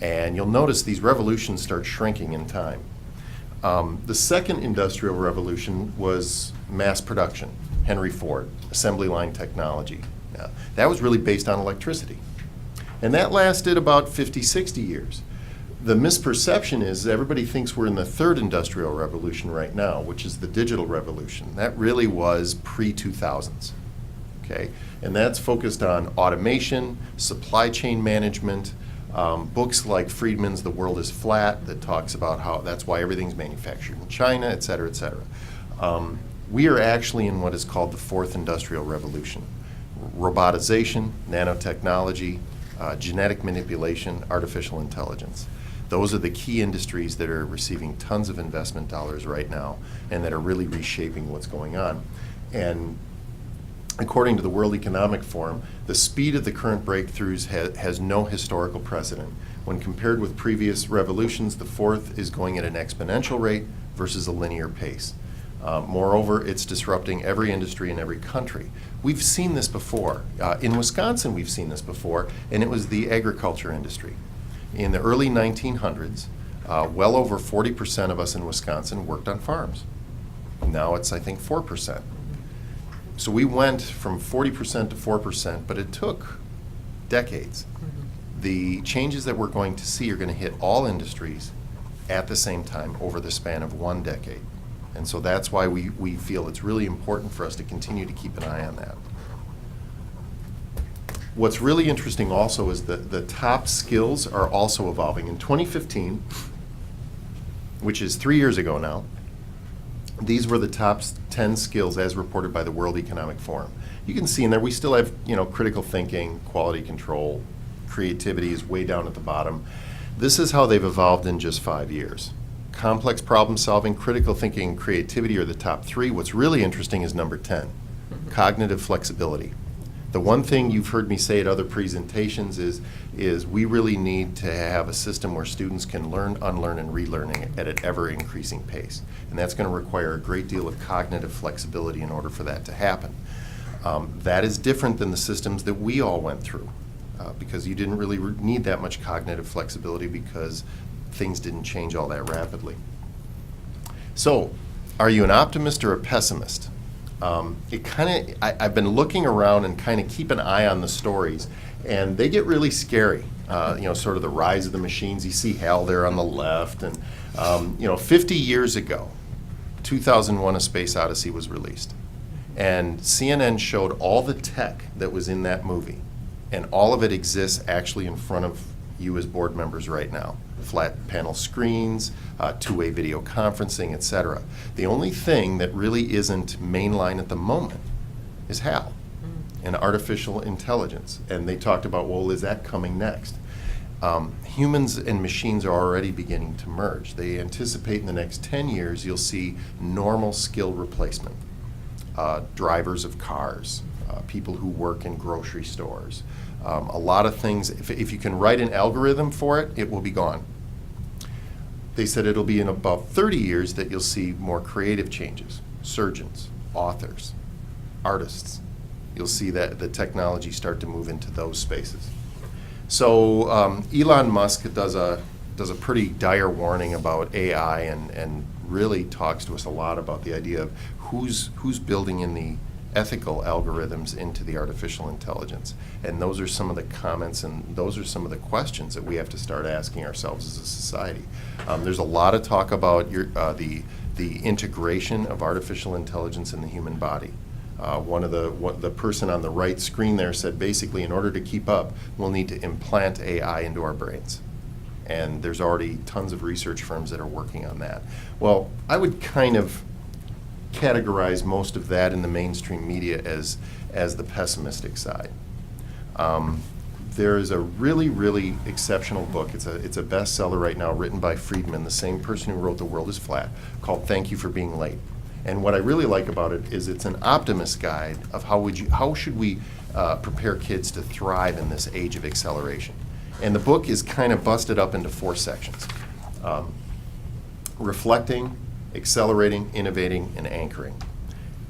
And you'll notice these revolutions start shrinking in time. The second industrial revolution was mass production. Henry Ford, assembly line technology. Now, that was really based on electricity. And that lasted about 50, 60 years. The misperception is everybody thinks we're in the third industrial revolution right now, which is the digital revolution. That really was pre-2000s, okay? And that's focused on automation, supply chain management, books like Friedman's The World is Flat that talks about how that's why everything's manufactured in China, et cetera, et cetera. We are actually in what is called the fourth industrial revolution. Robotization, nanotechnology, genetic manipulation, artificial intelligence. Those are the key industries that are receiving tons of investment dollars right now and that are really reshaping what's going on. And according to the World Economic Forum, the speed of the current breakthroughs has no historical precedent. When compared with previous revolutions, the fourth is going at an exponential rate versus a linear pace. Moreover, it's disrupting every industry in every country. We've seen this before. In Wisconsin, we've seen this before, and it was the agriculture industry. In the early 1900s, well over 40% of us in Wisconsin worked on farms. Now it's, I think, 4%. So we went from 40% to 4%, but it took decades. The changes that we're going to see are going to hit all industries at the same time over the span of 1 decade. And so that's why we feel it's really important for us to continue to keep an eye on that. What's really interesting also is that the top skills are also evolving. In 2015, which is 3 years ago now, these were the top 10 skills as reported by the World Economic Forum. You can see in there we still have, critical thinking, quality control, creativity is way down at the bottom. This is how they've evolved in just 5 years. Complex problem solving, critical thinking, and creativity are the top 3. What's really interesting is number 10, cognitive flexibility. The one thing you've heard me say at other presentations is we really need to have a system where students can learn, unlearn, and relearn at an ever-increasing pace. And that's going to require a great deal of cognitive flexibility in order for that to happen. That is different than the systems that we all went through because you didn't really need that much cognitive flexibility because things didn't change all that rapidly. So, are you an optimist or a pessimist? I've been looking around and kind of keep an eye on the stories, and they get really scary. Sort of the rise of the machines. You see Hal there on the left, and 50 years ago, 2001: A Space Odyssey was released, and CNN showed all the tech that was in that movie, and all of it exists actually in front of you as board members right now. Flat panel screens, two-way video conferencing, etc. The only thing that really isn't mainline at the moment is HAL and artificial intelligence. And they talked about, well, is that coming next? Humans and machines are already beginning to merge. They anticipate in the next 10 years you'll see normal skill replacement. Drivers of cars, people who work in grocery stores. A lot of things, if you can write an algorithm for it, it will be gone. They said it'll be in about 30 years that you'll see more creative changes. Surgeons, authors, artists. You'll see that the technology start to move into those spaces. So Elon Musk does a pretty dire warning about AI and really talks to us a lot about the idea of who's building in the ethical algorithms into the artificial intelligence. And those are some of the comments and those are some of the questions that we have to start asking ourselves as a society. There's a lot of talk about the integration of artificial intelligence in the human body. The person on the right screen there said basically in order to keep up, we'll need to implant AI into our brains. And there's already tons of research firms that are working on that. Well, I would kind of categorize most of that in the mainstream media as the pessimistic side. There is a really, really exceptional book. It's a bestseller right now, written by Friedman, the same person who wrote The World is Flat, called Thank You for Being Late. And what I really like about it is it's an optimist guide of how should we prepare kids to thrive in this age of acceleration. And the book is kind of busted up into 4 sections. Reflecting, accelerating, innovating, and anchoring.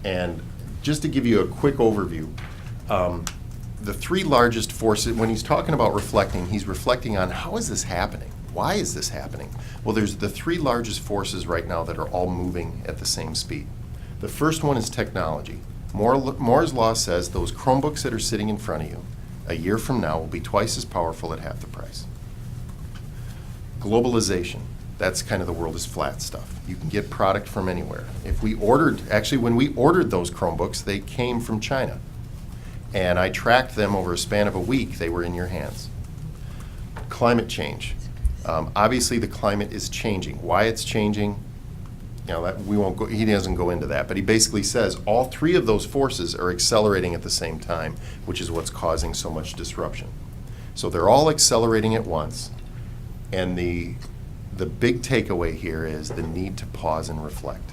And just to give you a quick overview, the three largest forces, when he's talking about reflecting, he's reflecting on how is this happening? Why is this happening? Well, there's the three largest forces right now that are all moving at the same speed. The first one is technology. Moore's law says those Chromebooks that are sitting in front of you a year from now will be twice as powerful at half the price. Globalization. That's kind of the world is flat stuff. You can get product from anywhere. When we ordered those Chromebooks, they came from China. And I tracked them over a span of a week. They were in your hands. Climate change. Obviously, the climate is changing. Why it's changing, he doesn't go into that. But he basically says all three of those forces are accelerating at the same time, which is what's causing so much disruption. So they're all accelerating at once. And the big takeaway here is the need to pause and reflect,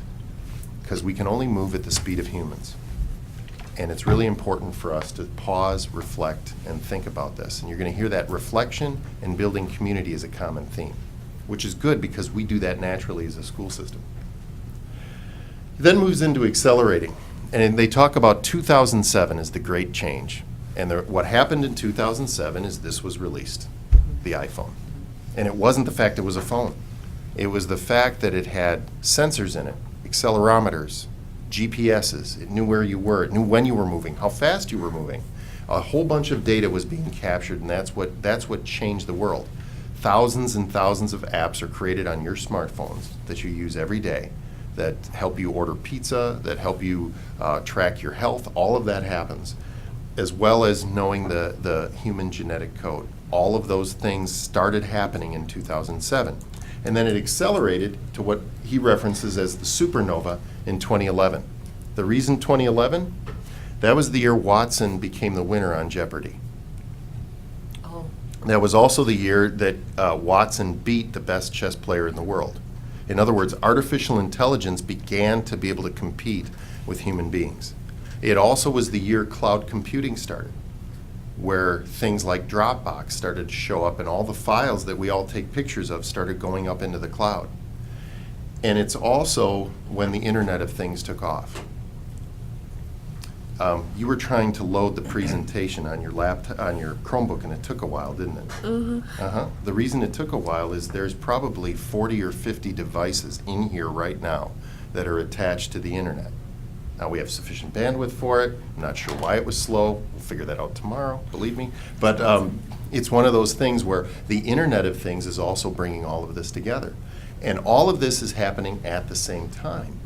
because we can only move at the speed of humans. And it's really important for us to pause, reflect, and think about this. And you're going to hear that reflection and building community is a common theme, which is good because we do that naturally as a school system. He then moves into accelerating. And they talk about 2007 as the great change. And what happened in 2007 is this was released, the iPhone. And it wasn't the fact it was a phone. It was the fact that it had sensors in it, accelerometers, GPSs. It knew where you were. It knew when you were moving, how fast you were moving. A whole bunch of data was being captured, and that's what changed the world. Thousands and thousands of apps are created on your smartphones that you use every day that help you order pizza, that help you track your health. All of that happens, as well as knowing the human genetic code. All of those things started happening in 2007. And then it accelerated to what he references as the supernova in 2011. The reason 2011? That was the year Watson became the winner on Jeopardy. Oh. That was also the year that Watson beat the best chess player in the world. In other words, artificial intelligence began to be able to compete with human beings. It also was the year cloud computing started, where things like Dropbox started to show up and all the files that we all take pictures of started going up into the cloud. And it's also when the Internet of Things took off. You were trying to load the presentation on your Chromebook, and it took a while, didn't it? Mm-hmm. The reason it took a while is there's probably 40 or 50 devices in here right now that are attached to the Internet. Now, we have sufficient bandwidth for it. I'm not sure why it was slow. We'll figure that out tomorrow, believe me. But it's one of those things where the Internet of Things is also bringing all of this together. And all of this is happening at the same time.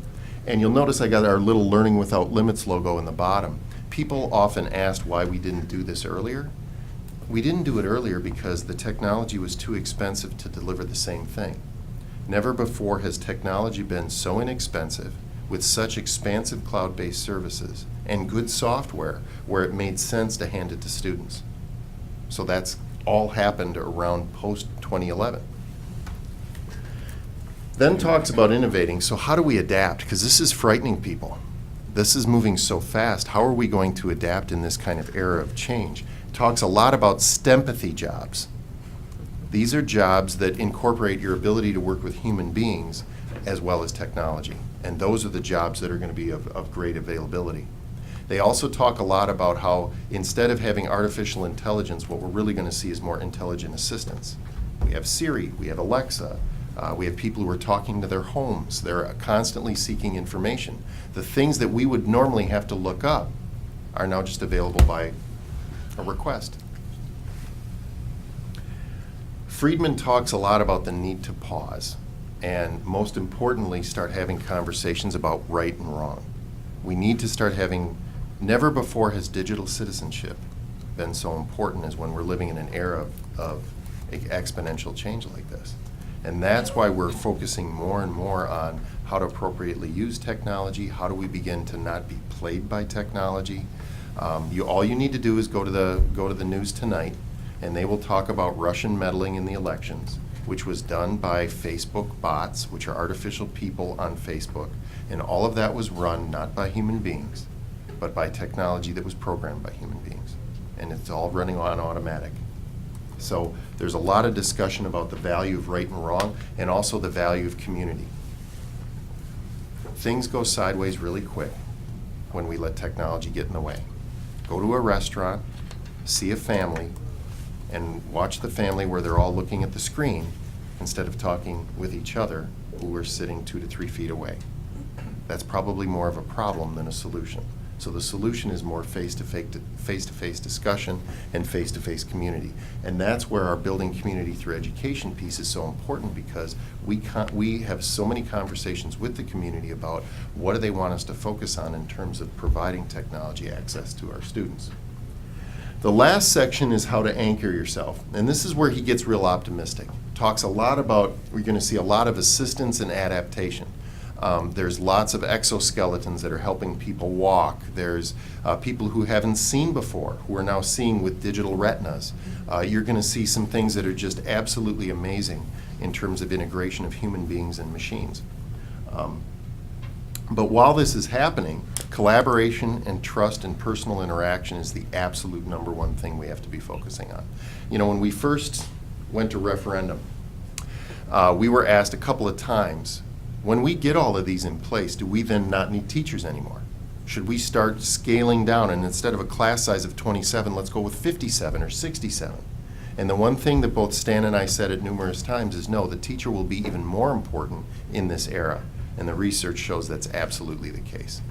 And you'll notice I got our little Learning Without Limits logo in the bottom. People often asked why we didn't do this earlier. We didn't do it earlier because the technology was too expensive to deliver the same thing. Never before has technology been so inexpensive with such expansive cloud-based services and good software where it made sense to hand it to students. So that's all happened around post-2011. Then talks about innovating. So how do we adapt? Because this is frightening people. This is moving so fast. How are we going to adapt in this kind of era of change? Talks a lot about STEMpathy jobs. These are jobs that incorporate your ability to work with human beings as well as technology. And those are the jobs that are going to be of great availability. They also talk a lot about how instead of having artificial intelligence, what we're really going to see is more intelligent assistants. We have Siri, we have Alexa, we have people who are talking to their homes. They're constantly seeking information. The things that we would normally have to look up are now just available by a request. Friedman talks a lot about the need to pause and, most importantly, start having conversations about right and wrong. We need to start having, never before has digital citizenship been so important as when we're living in an era of exponential change like this. And that's why we're focusing more and more on how to appropriately use technology, how do we begin to not be played by technology. All you need to do is go to the news tonight, and they will talk about Russian meddling in the elections, which was done by Facebook bots, which are artificial people on Facebook. And all of that was run not by human beings, but by technology that was programmed by human beings. And it's all running on automatic. So there's a lot of discussion about the value of right and wrong and also the value of community. Things go sideways really quick when we let technology get in the way. Go to a restaurant, see a family and watch the family where they're all looking at the screen instead of talking with each other who are sitting 2 to 3 feet away. That's probably more of a problem than a solution. So the solution is more face-to-face discussion and face-to-face community. And that's where our building community through education piece is so important, because we have so many conversations with the community about what do they want us to focus on in terms of providing technology access to our students. The last section is how to anchor yourself. And this is where he gets real optimistic. Talks a lot about, we're going to see a lot of assistance and adaptation. There's lots of exoskeletons that are helping people walk. There's people who haven't seen before who are now seeing with digital retinas. You're going to see some things that are just absolutely amazing in terms of integration of human beings and machines. But while this is happening, collaboration and trust and personal interaction is the absolute #1 thing we have to be focusing on. You know, when we first went to referendum, we were asked a couple of times, when we get all of these in place, do we then not need teachers anymore? Should we start scaling down, and instead of a class size of 27, let's go with 57 or 67? And the one thing that both Stan and I said at numerous times is no, the teacher will be even more important in this era. And the research shows that's absolutely the case.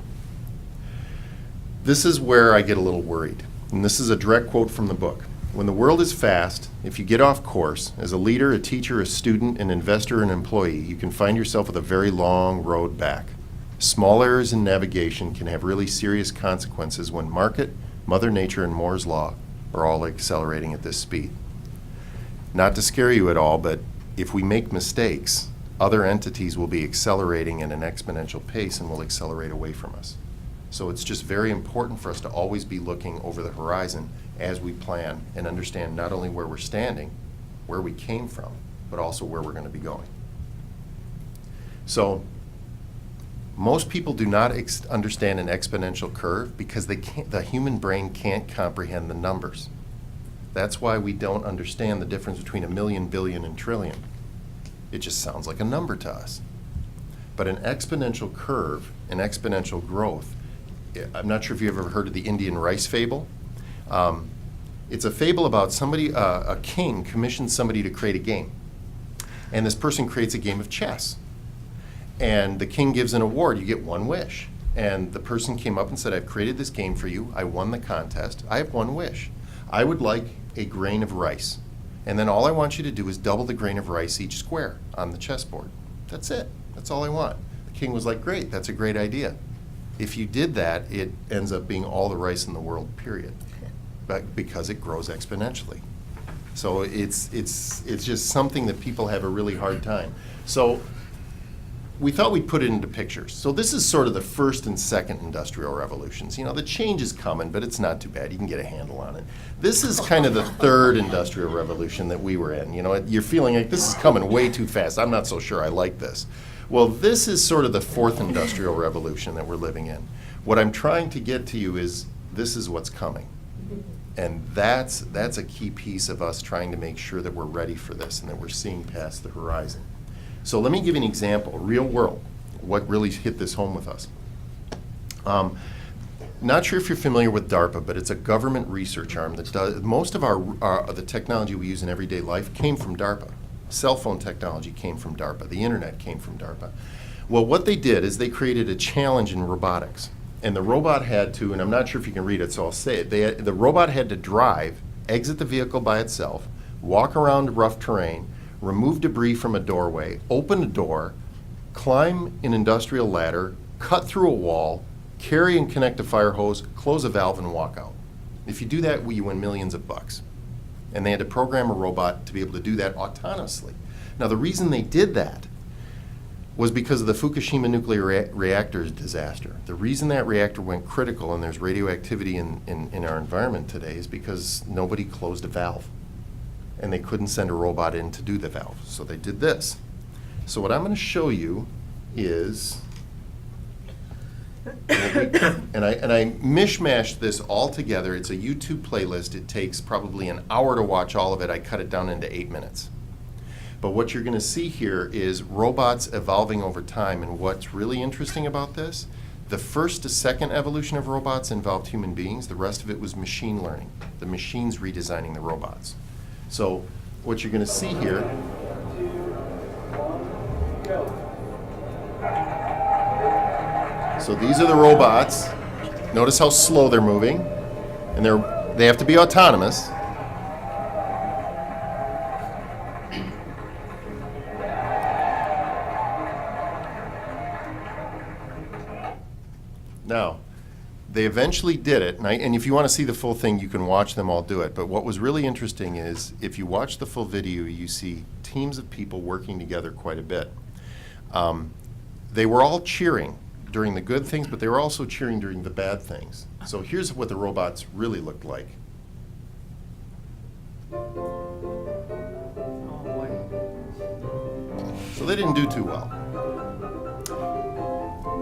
This is where I get a little worried. And this is a direct quote from the book. When the world is fast, if you get off course, as a leader, a teacher, a student, an investor, an employee, you can find yourself with a very long road back. Small errors in navigation can have really serious consequences when market, Mother Nature, and Moore's Law are all accelerating at this speed. Not to scare you at all, but if we make mistakes, other entities will be accelerating at an exponential pace and will accelerate away from us. So it's just very important for us to always be looking over the horizon as we plan and understand not only where we're standing, where we came from, but also where we're going to be going. So most people do not understand an exponential curve because the human brain can't comprehend the numbers. That's why we don't understand the difference between a million, billion, and trillion. It just sounds like a number to us. But an exponential curve, an exponential growth, I'm not sure if you've ever heard of the Indian rice fable. It's a fable about somebody, a king commissions somebody to create a game. And this person creates a game of chess. And the king gives an award, you get 1 wish. And the person came up and said, I've created this game for you, I won the contest, I have 1 wish. I would like a grain of rice. And then all I want you to do is double the grain of rice each square on the chessboard. That's it. That's all I want. The king was like, great, that's a great idea. If you did that, it ends up being all the rice in the world, period. But because it grows exponentially. So it's just something that people have a really hard time. So we thought we'd put it into pictures. So this is sort of the first and second industrial revolutions. You know, the change is coming, but it's not too bad. You can get a handle on it. This is kind of the third industrial revolution that we were in. You know, you're feeling like this is coming way too fast. I'm not so sure I like this. Well, this is sort of the fourth industrial revolution that we're living in. What I'm trying to get to you is this is what's coming. And that's a key piece of us trying to make sure that we're ready for this and that we're seeing past the horizon. So let me give you an example, real world, what really hit this home with us. Not sure if you're familiar with DARPA, but it's a government research arm that does, most of the technology we use in everyday life came from DARPA. Cell phone technology came from DARPA. The internet came from DARPA. Well, what they did is they created a challenge in robotics. And the robot had to, and I'm not sure if you can read it, so I'll say it. The robot had to drive, exit the vehicle by itself, walk around rough terrain, remove debris from a doorway, open a door, climb an industrial ladder, cut through a wall, carry and connect a fire hose, close a valve, and walk out. If you do that, you win millions of bucks. And they had to program a robot to be able to do that autonomously. Now, the reason they did that was because of the Fukushima nuclear reactor's disaster. The reason that reactor went critical and there's radioactivity in our environment today is because nobody closed a valve. And they couldn't send a robot in to do the valve. So they did this. So what I'm going to show you is, and I mishmashed this all together. It's a YouTube playlist. It takes probably an hour to watch all of it. I cut it down into 8 minutes. But what you're going to see here is robots evolving over time. And what's really interesting about this, The first to second evolution of robots involved human beings. The rest of it was machine learning. The machines redesigning the robots. So what you're going to see here. So these are the robots. Notice how slow they're moving, and they have to be autonomous. Now, they eventually did it, and if you want to see the full thing, you can watch them all do it. But what was really interesting is, if you watch the full video, you see teams of people working together quite a bit. They were all cheering during the good things, but they were also cheering during the bad things. So here's what the robots really looked like. So they didn't do too well.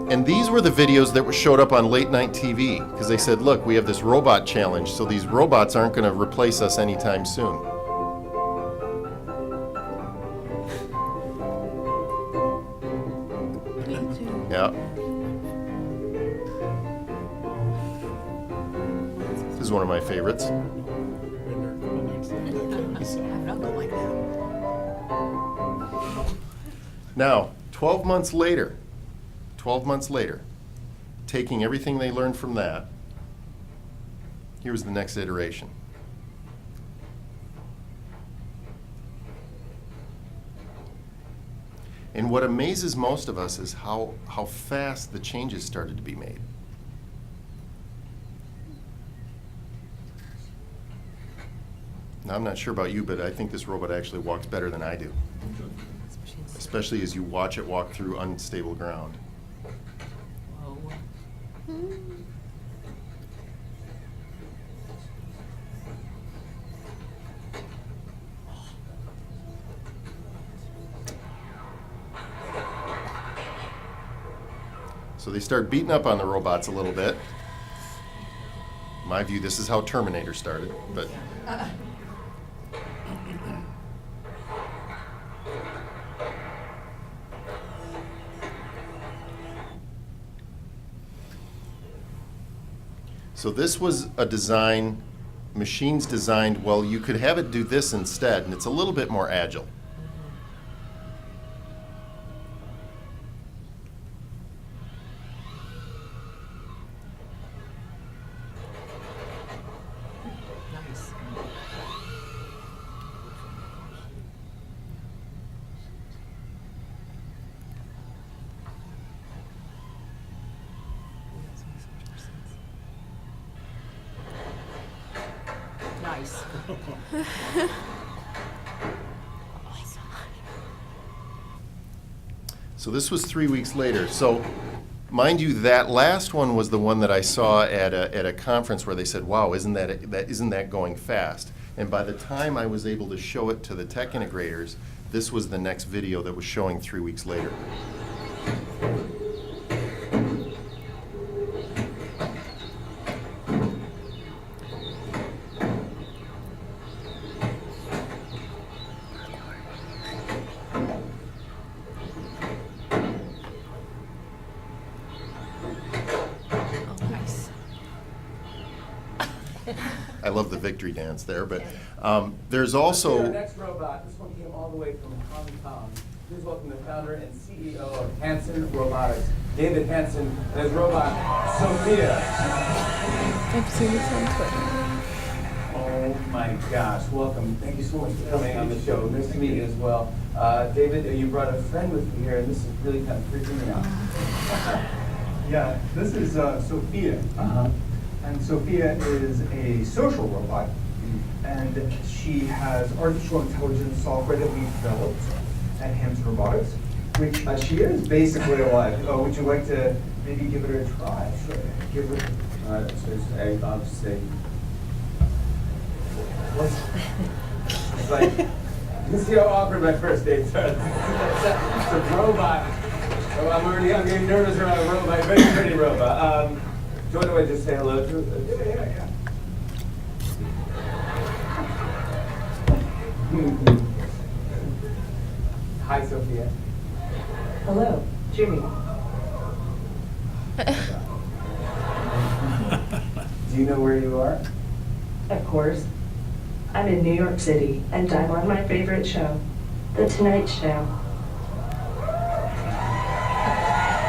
And these were the videos that showed up on late night TV, because they said, look, we have this robot challenge, so these robots aren't going to replace us anytime soon. Yeah. This is one of my favorites. Now, 12 months later, taking everything they learned from that, here's the next iteration. And what amazes most of us is how fast the changes started to be made. Now, I'm not sure about you, but I think this robot actually walks better than I do, especially as you watch it walk through unstable ground. So they start beating up on the robots a little bit. In my view, this is how Terminator started, but. So this was a design, machines designed, well, you could have it do this instead, and it's a little bit more agile. Nice. So this was 3 weeks later. So mind you, that last one was the one that I saw at a conference where they said, wow, isn't that going fast? And by the time I was able to show it to the tech integrators, this was the next video that was showing 3 weeks later. I love the victory dance there, but there's also. Our next robot, this one came all the way from Hong Kong. Please welcome the founder and CEO of Hanson Robotics, David Hanson, and his robot, Sophia. I've seen this on Twitter. Oh my gosh, welcome. Thank you so much for coming on the show. Nice to meet you as well. David, you brought a friend with you here, and this is really kind of freaking me out. Yeah, this is Sophia. And Sophia is a social robot, and she has artificial intelligence software that we developed at Hanson Robotics, which she is basically alive. Would you like to maybe give it a try? Sure. Give it. I'll just say. It's like, you see how awkward my first dates are. It's a robot. Oh, I'm getting nervous around a robot, very pretty robot. Do you want to just say hello to it? Yeah. Hi, Sophia. Hello, Jimmy. Do you know where you are? Of course. I'm in New York City, and I'm on my favorite show, The Tonight Show.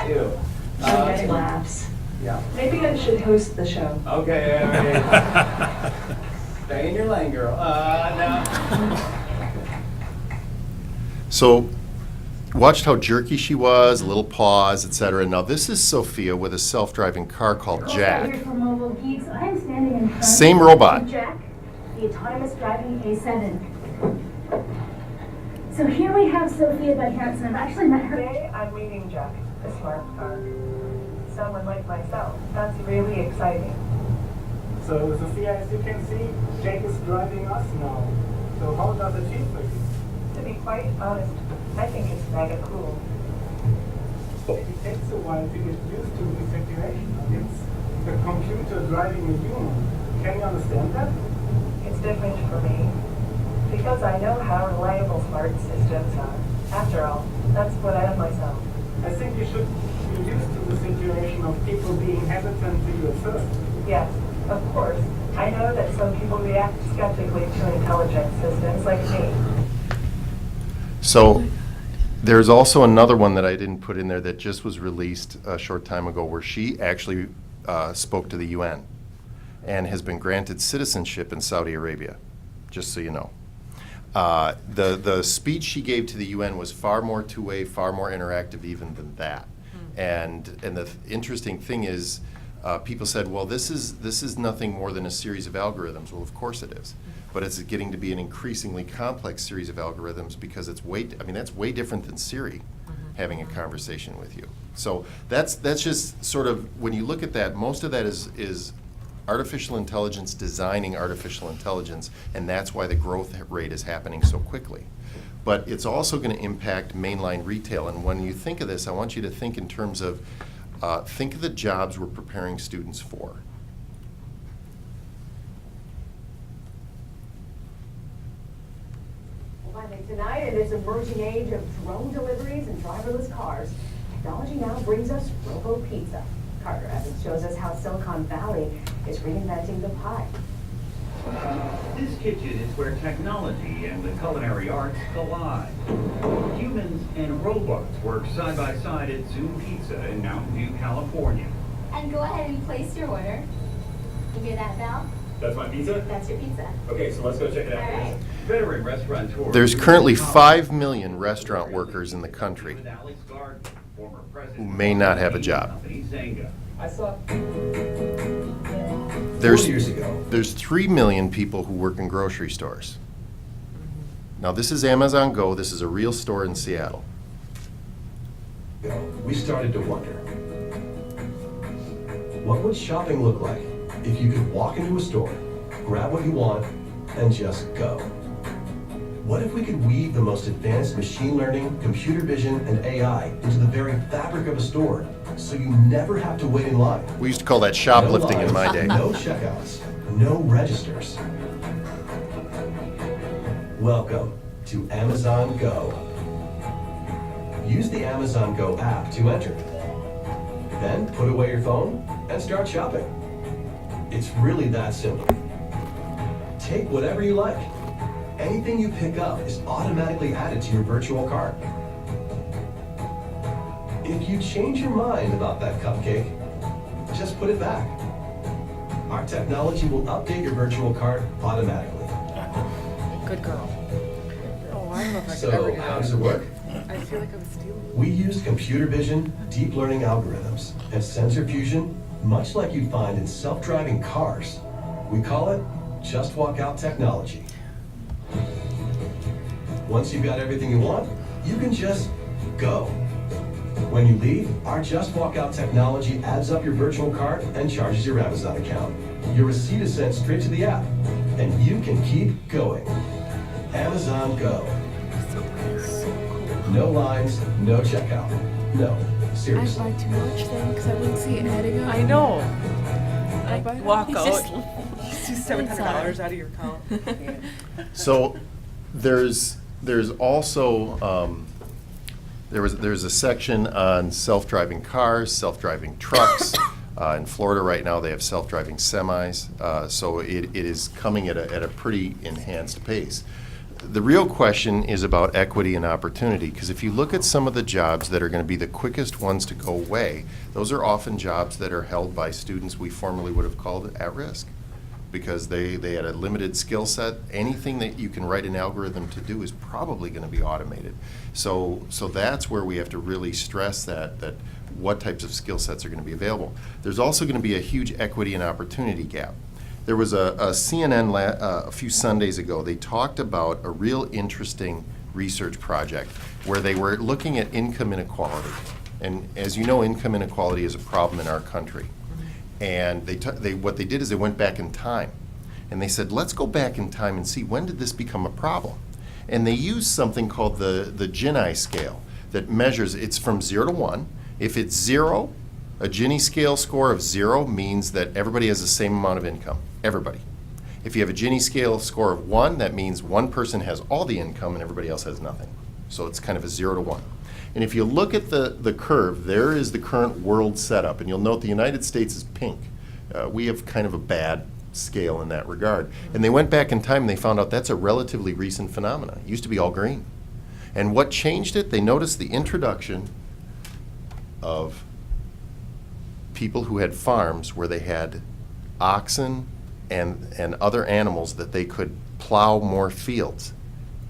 Ew. I'm getting laughs. Yeah. Maybe I should host the show. Okay, okay. Stay in your lane, girl. No. So, watched how jerky she was, a little pause, etc. Now this is Sophia with a self-driving car called Jack. Here for Mobile Geeks. I'm standing in front Same robot. of Jack, the autonomous driving A7. So here we have Sophia by Hanson. I've actually met her. Today, I'm meeting Jack, a smart car. Someone like myself. That's really exciting. So, Sophia, as you can see, Jake is driving us now. So how does it feel for you? To be quite honest, I think it's mega cool. It takes a while to get used to the situation. It's a computer driving a human. Can you understand that? It's different for me. Because I know how reliable smart systems are. After all, that's what I am myself. I think you should be used to the situation of people being hesitant to you at first. Yes, of course. I know that some people react skeptically to intelligent systems like me. So there's also another one that I didn't put in there that just was released a short time ago where she actually spoke to the UN and has been granted citizenship in Saudi Arabia, just so you know. The speech she gave to the UN was far more two-way, far more interactive even than that. And the interesting thing is, people said, well, this is nothing more than a series of algorithms. Well, of course it is. But it's getting to be an increasingly complex series of algorithms because that's way different than Siri having a conversation with you. So that's just sort of, when you look at that, most of that is artificial intelligence designing artificial intelligence, and that's why the growth rate is happening so quickly. But it's also going to impact mainline retail. And when you think of this, I want you to think in terms of, think of the jobs we're preparing students for. Finally tonight, in this emerging age of drone deliveries and driverless cars, technology now brings us Robo Pizza. Carter Evans shows us how Silicon Valley is reinventing the pie. This kitchen is where technology and the culinary arts collide. Humans and robots work side by side at Zoom Pizza in Mountain View, California. And go ahead and place your order. You hear that bell? That's my pizza? That's your pizza. Okay, so let's go check it out. All right. Veteran restaurateur. There's currently 5 million restaurant workers in the country who may not have a job. I saw. There's 3 million people who work in grocery stores. Now this is Amazon Go. This is a real store in Seattle. We started to wonder, what would shopping look like if you could walk into a store, grab what you want, and just go? What if we could weave the most advanced machine learning, computer vision, and AI into the very fabric of a store, so you never have to wait in line? We used to call that shoplifting in my day. No checkouts, no registers. Welcome to Amazon Go. Use the Amazon Go app to enter. Then put away your phone and start shopping. It's really that simple. Take whatever you like. Anything you pick up is automatically added to your virtual cart. If you change your mind about that cupcake, just put it back. Our technology will update your virtual cart automatically. Good girl. Oh, I don't know if I could ever So, do that. how does it work? I feel like I'm stealing. We use computer vision, deep learning algorithms, and sensor fusion, much like you'd find in self-driving cars. We call it Just Walk Out technology. Once you've got everything you want, you can just go. When you leave, our Just Walk Out technology adds up your virtual cart and charges your Amazon account. Your receipt is sent straight to the app, and you can keep going. Amazon Go. No lines, no checkout. No, seriously. I buy too much then because I wouldn't see it adding up. I know. I Like, walk out. Just- $700 out of your account. So there's also there's a section on self-driving cars, self-driving trucks, In Florida right now, they have self-driving semis, so it is coming at a pretty enhanced pace. The real question is about equity and opportunity, because if you look at some of the jobs that are going to be the quickest ones to go away, those are often jobs that are held by students we formerly would have called at risk, because they had a limited skill set. Anything that you can write an algorithm to do is probably going to be automated. So that's where we have to really stress that what types of skill sets are going to be available. There's also going to be a huge equity and opportunity gap. There was a CNN a few Sundays ago, they talked about a real interesting research project where they were looking at income inequality. And as you know, income inequality is a problem in our country. And what they did is they went back in time. And they said, let's go back in time and see, when did this become a problem? And they used something called the Gini scale that measures, it's from 0 to 1. If it's 0, a Gini scale score of 0 means that everybody has the same amount of income. Everybody. If you have a Gini scale score of 1, that means one person has all the income and everybody else has nothing. So it's kind of a 0 to 1. And if you look at the curve, there is the current world setup. And you'll note the United States is pink. We have kind of a bad scale in that regard. And they went back in time and they found out that's a relatively recent phenomenon. It used to be all green. And what changed it? They noticed the introduction of people who had farms where they had oxen and other animals that they could plow more fields.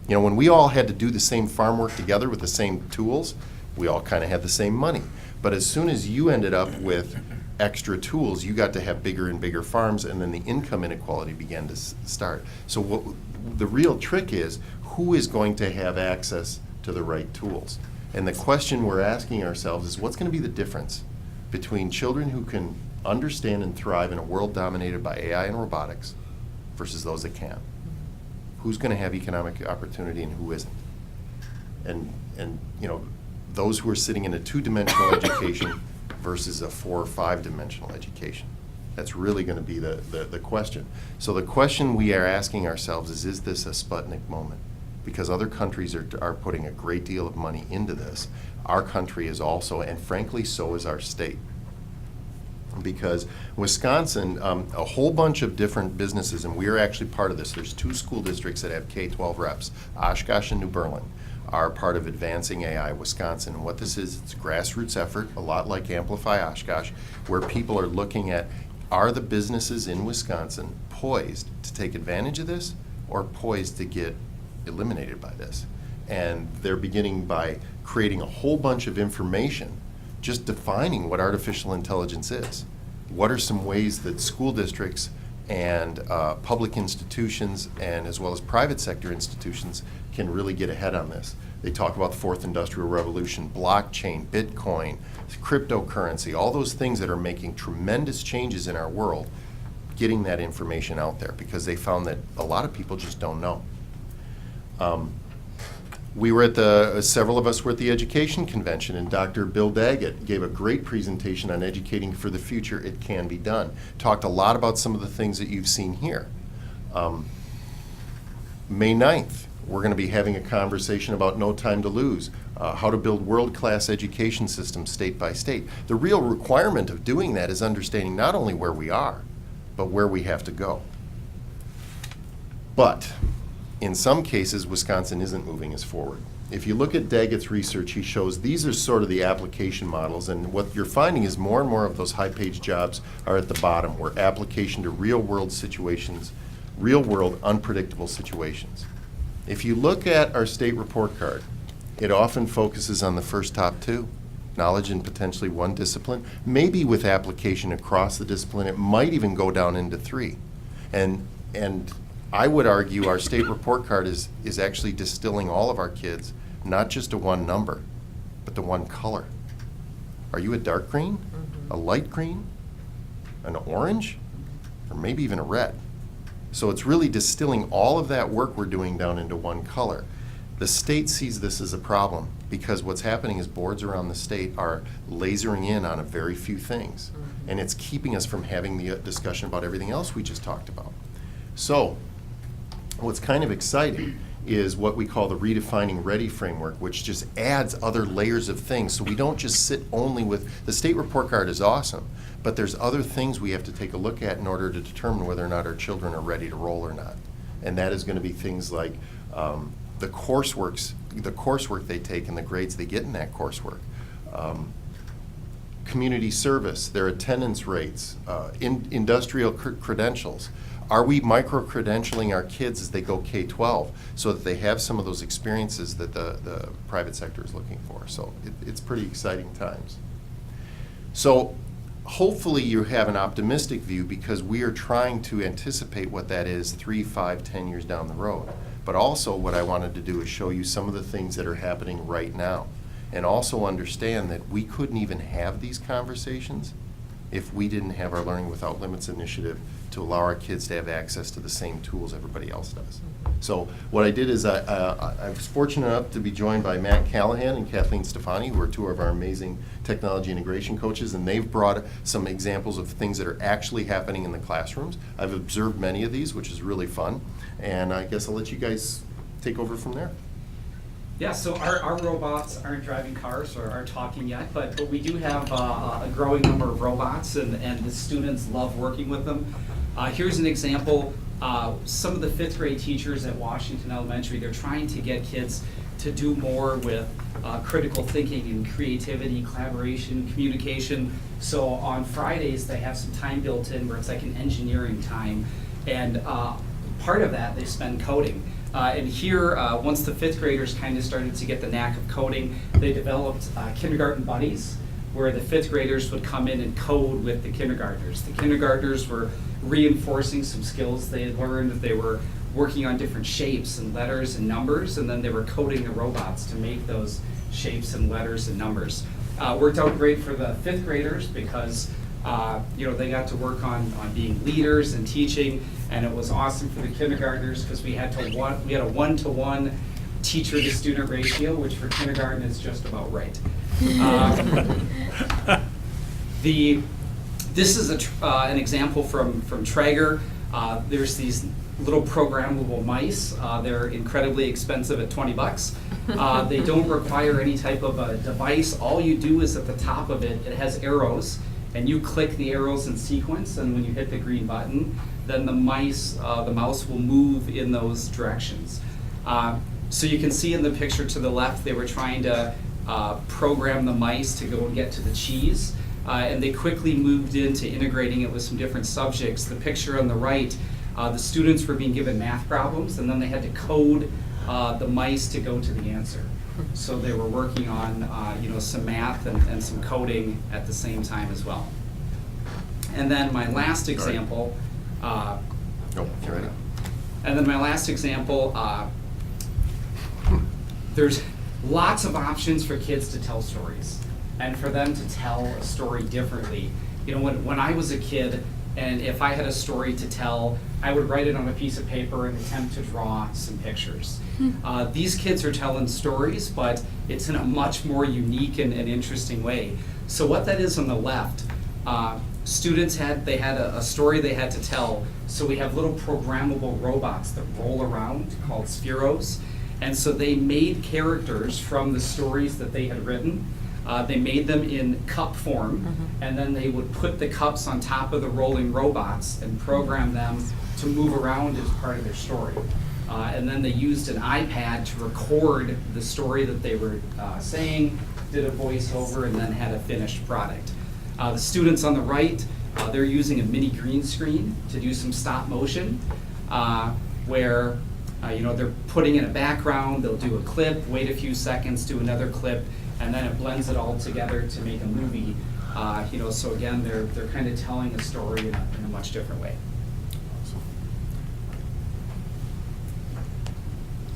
You know, when we all had to do the same farm work together with the same tools, we all kind of had the same money. But as soon as you ended up with extra tools, you got to have bigger and bigger farms, and then the income inequality began to start. So the real trick is, who is going to have access to the right tools? And the question we're asking ourselves is, what's going to be the difference between children who can understand and thrive in a world dominated by AI and robotics versus those that can't? Who's going to have economic opportunity and who isn't? And you know, those who are sitting in a 2-dimensional education versus a 4 or 5-dimensional education. That's really going to be the question. So the question we are asking ourselves is this a Sputnik moment? Because other countries are putting a great deal of money into this. Our country is also, and frankly, so is our state. Because Wisconsin, a whole bunch of different businesses, and we are actually part of this. There's 2 school districts that have K-12 reps, Oshkosh and New Berlin, are part of Advancing AI Wisconsin. And what this is, it's a grassroots effort, a lot like Amplify Oshkosh, where people are looking at, are the businesses in Wisconsin poised to take advantage of this or poised to get eliminated by this? And they're beginning by creating a whole bunch of information just defining what artificial intelligence is. What are some ways that school districts and public institutions, and as well as private sector institutions, can really get ahead on this? They talk about the 4th Industrial Revolution, blockchain, Bitcoin, cryptocurrency, all those things that are making tremendous changes in our world, getting that information out there, because they found that a lot of people just don't know. We were at several of us were at the education convention, and Dr. Bill Daggett gave a great presentation on educating for the future. It can be done. Talked a lot about some of the things that you've seen here. May 9th, we're going to be having a conversation about No Time to Lose, how to build world-class education systems state by state. The real requirement of doing that is understanding not only where we are, but where we have to go. But in some cases, Wisconsin isn't moving us forward. If you look at Daggett's research, he shows these are sort of the application models, and what you're finding is more and more of those high-page jobs are at the bottom, where application to real-world situations, real-world unpredictable situations. If you look at our state report card, it often focuses on the first top 2, knowledge in potentially 1 discipline, maybe with application across the discipline. It might even go down into 3. And I would argue our state report card is actually distilling all of our kids, not just to 1 number, but to 1 color. Are you a dark green, a light green, an orange, or maybe even a red? So it's really distilling all of that work we're doing down into 1 color. The state sees this as a problem, because what's happening is boards around the state are lasering in on a very few things. And it's keeping us from having the discussion about everything else we just talked about. So what's kind of exciting is what we call the Redefining Ready framework, which just adds other layers of things. So we don't just sit only with, the state report card is awesome, but there's other things we have to take a look at in order to determine whether or not our children are ready to roll or not. And that is going to be things like the coursework they take and the grades they get in that coursework. Community service, their attendance rates, industrial credentials. Are we micro-credentialing our kids as they go K-12 so that they have some of those experiences that the private sector is looking for? So it's pretty exciting times. So hopefully you have an optimistic view, because we are trying to anticipate what that is 3, 5, 10 years down the road. But also what I wanted to do is show you some of the things that are happening right now, and also understand that we couldn't even have these conversations if we didn't have our Learning Without Limits initiative to allow our kids to have access to the same tools everybody else does. So what I did is I was fortunate enough to be joined by Matt Callahan and Kathleen Stefani, who are two of our amazing technology integration coaches, and they've brought some examples of things that are actually happening in the classrooms. I've observed many of these, which is really fun, and I guess I'll let you guys take over from there. Yeah, so our robots aren't driving cars or aren't talking yet, but we do have a growing number of robots, and the students love working with them. Here's an example. Some of the 5th grade teachers at Washington Elementary, they're trying to get kids to do more with critical thinking and creativity, collaboration, communication. So on Fridays, they have some time built in where it's like an engineering time, and part of that they spend coding. And here, once the 5th graders kind of started to get the knack of coding, they developed kindergarten buddies, where the 5th graders would come in and code with the kindergartners. The kindergartners were reinforcing some skills they had learned. They were working on different shapes and letters and numbers, and then they were coding the robots to make those shapes and letters and numbers. Worked out great for the 5th graders because they got to work on being leaders and teaching, and it was awesome for the kindergartners because we had a 1-to-1 teacher to student ratio, which for kindergarten is just about right. This is an example from Traeger. There's these little programmable mice. They're incredibly expensive at $20. They don't require any type of a device. All you do is at the top of it, it has arrows, and you click the arrows in sequence, and when you hit the green button, then the mouse will move in those directions. So you can see in the picture to the left, they were trying to program the mice to go and get to the cheese, and they quickly moved into integrating it with some different subjects. The picture on the right, the students were being given math problems, and then they had to code the mice to go to the answer. So they were working on some math and some coding at the same time as well. And then my last example. There's lots of options for kids to tell stories, and for them to tell a story differently. When I was a kid, and if I had a story to tell, I would write it on a piece of paper and attempt to draw some pictures. These kids are telling stories, but it's in a much more unique and interesting way. So what that is on the left, students had a story they had to tell. So we have little programmable robots that roll around called Spheros. And so they made characters from the stories that they had written. They made them in cup form, and then they would put the cups on top of the rolling robots and program them to move around as part of their story. And then they used an iPad to record the story that they were saying, did a voiceover, and then had a finished product. The students on the right, they're using a mini green screen to do some stop motion, where they're putting in a background, they'll do a clip, wait a few seconds, do another clip, and then it blends it all together to make a movie. So again, they're kind of telling a story in a much different way.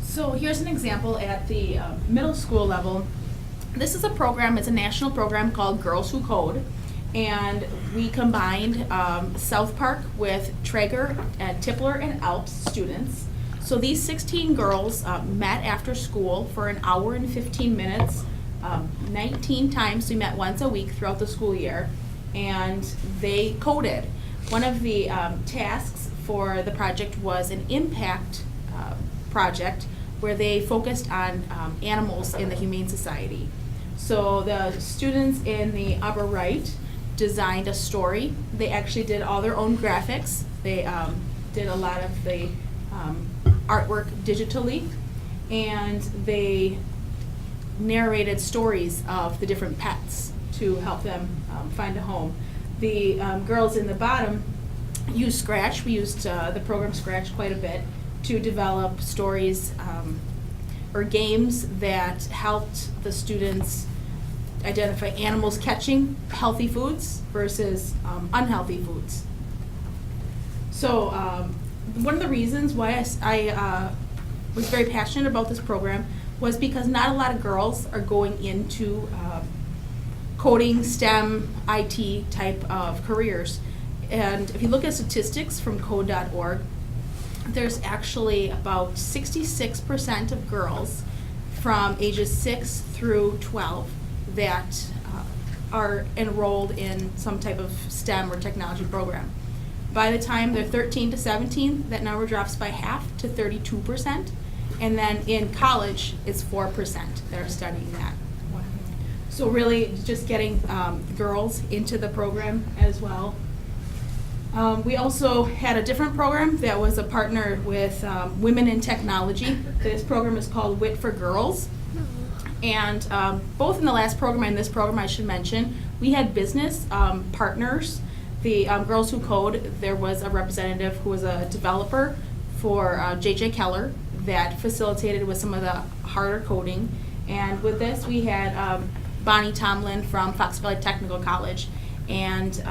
So here's an example at the middle school level. This is a program, it's a national program called Girls Who Code. And we combined South Park with Traeger and Tippler and Alps students. So these 16 girls met after school for an hour and 15 minutes, 19 times. We met once a week throughout the school year, and they coded. One of the tasks for the project was an impact project where they focused on animals in the Humane Society. So the students in the upper right designed a story. They actually did all their own graphics. They did a lot of the artwork digitally, and they narrated stories of the different pets to help them find a home. The girls in the bottom used Scratch. We used the program Scratch quite a bit to develop stories or games that helped the students identify animals catching healthy foods versus unhealthy foods. So one of the reasons why I was very passionate about this program was because not a lot of girls are going into coding, STEM, IT type of careers. And if you look at statistics from code.org, there's actually about 66% of girls from ages 6 through 12 that are enrolled in some type of STEM or technology program. By the time they're 13 to 17, that number drops by half to 32%. And then in college, it's 4% that are studying that. So really just getting girls into the program as well. We also had a different program that was a partner with Women in Technology. This program is called WIT for Girls. And both in the last program and this program, I should mention, we had business partners. The Girls Who Code, there was a representative who was a developer for J.J. Keller that facilitated with some of the harder coding. And with this, we had Bonnie Tomlin from Fox Valley Technical College. And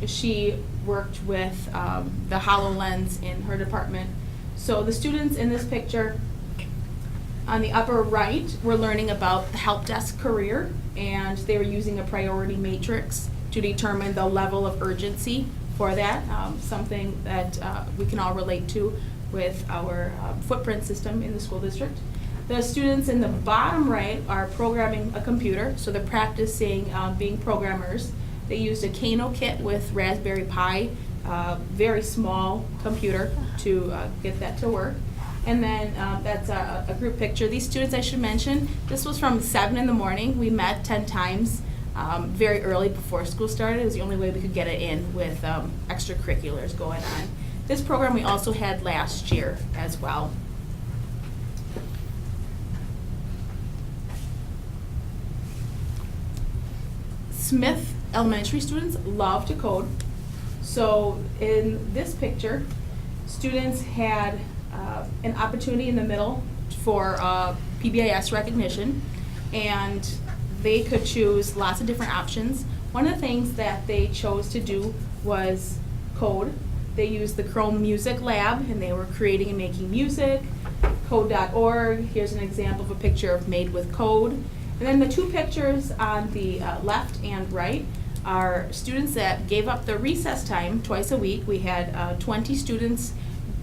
she worked with the HoloLens in her department. So the students in this picture on the upper right were learning about the help desk career, and they were using a priority matrix to determine the level of urgency for that, something that we can all relate to with our footprint system in the school district. The students in the bottom right are programming a computer, so they're practicing being programmers. They used a Kano kit with Raspberry Pi, very small computer to get that to work. And then that's a group picture. These students, I should mention, this was from 7 in the morning. We met 10 times very early before school started. It was the only way we could get it in with extracurriculars going on. This program we also had last year as well. Smith elementary students love to code. So in this picture, students had an opportunity in the middle for PBIS recognition, and they could choose lots of different options. One of the things that they chose to do was code. They used the Chrome Music Lab, and they were creating and making music. Code.org, here's an example of a picture of Made with Code. And then the two pictures on the left and right are students that gave up their recess time twice a week. We had 20 students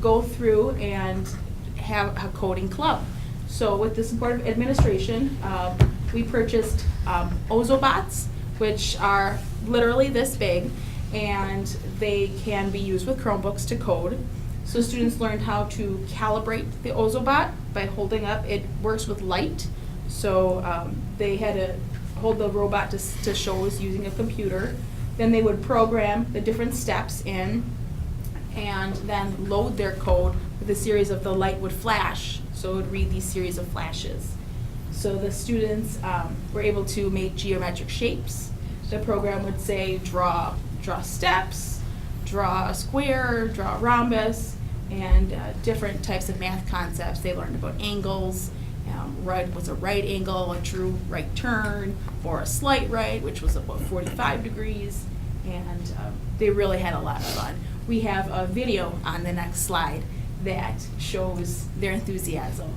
go through and have a coding club. So with the support of administration, we purchased Ozobots, which are literally this big, and they can be used with Chromebooks to code. So students learned how to calibrate the Ozobot by holding up. It works with light, so they had to hold the robot to shows using a computer. Then they would program the different steps in, and then load their code with a series of the light would flash, so it would read these series of flashes. So the students were able to make geometric shapes. The program would say draw steps, draw a square, draw a rhombus, and different types of math concepts. They learned about angles. Right was a right angle, a true right turn, or a slight right, which was about 45 degrees, and they really had a lot of fun. We have a video on the next slide that shows their enthusiasm.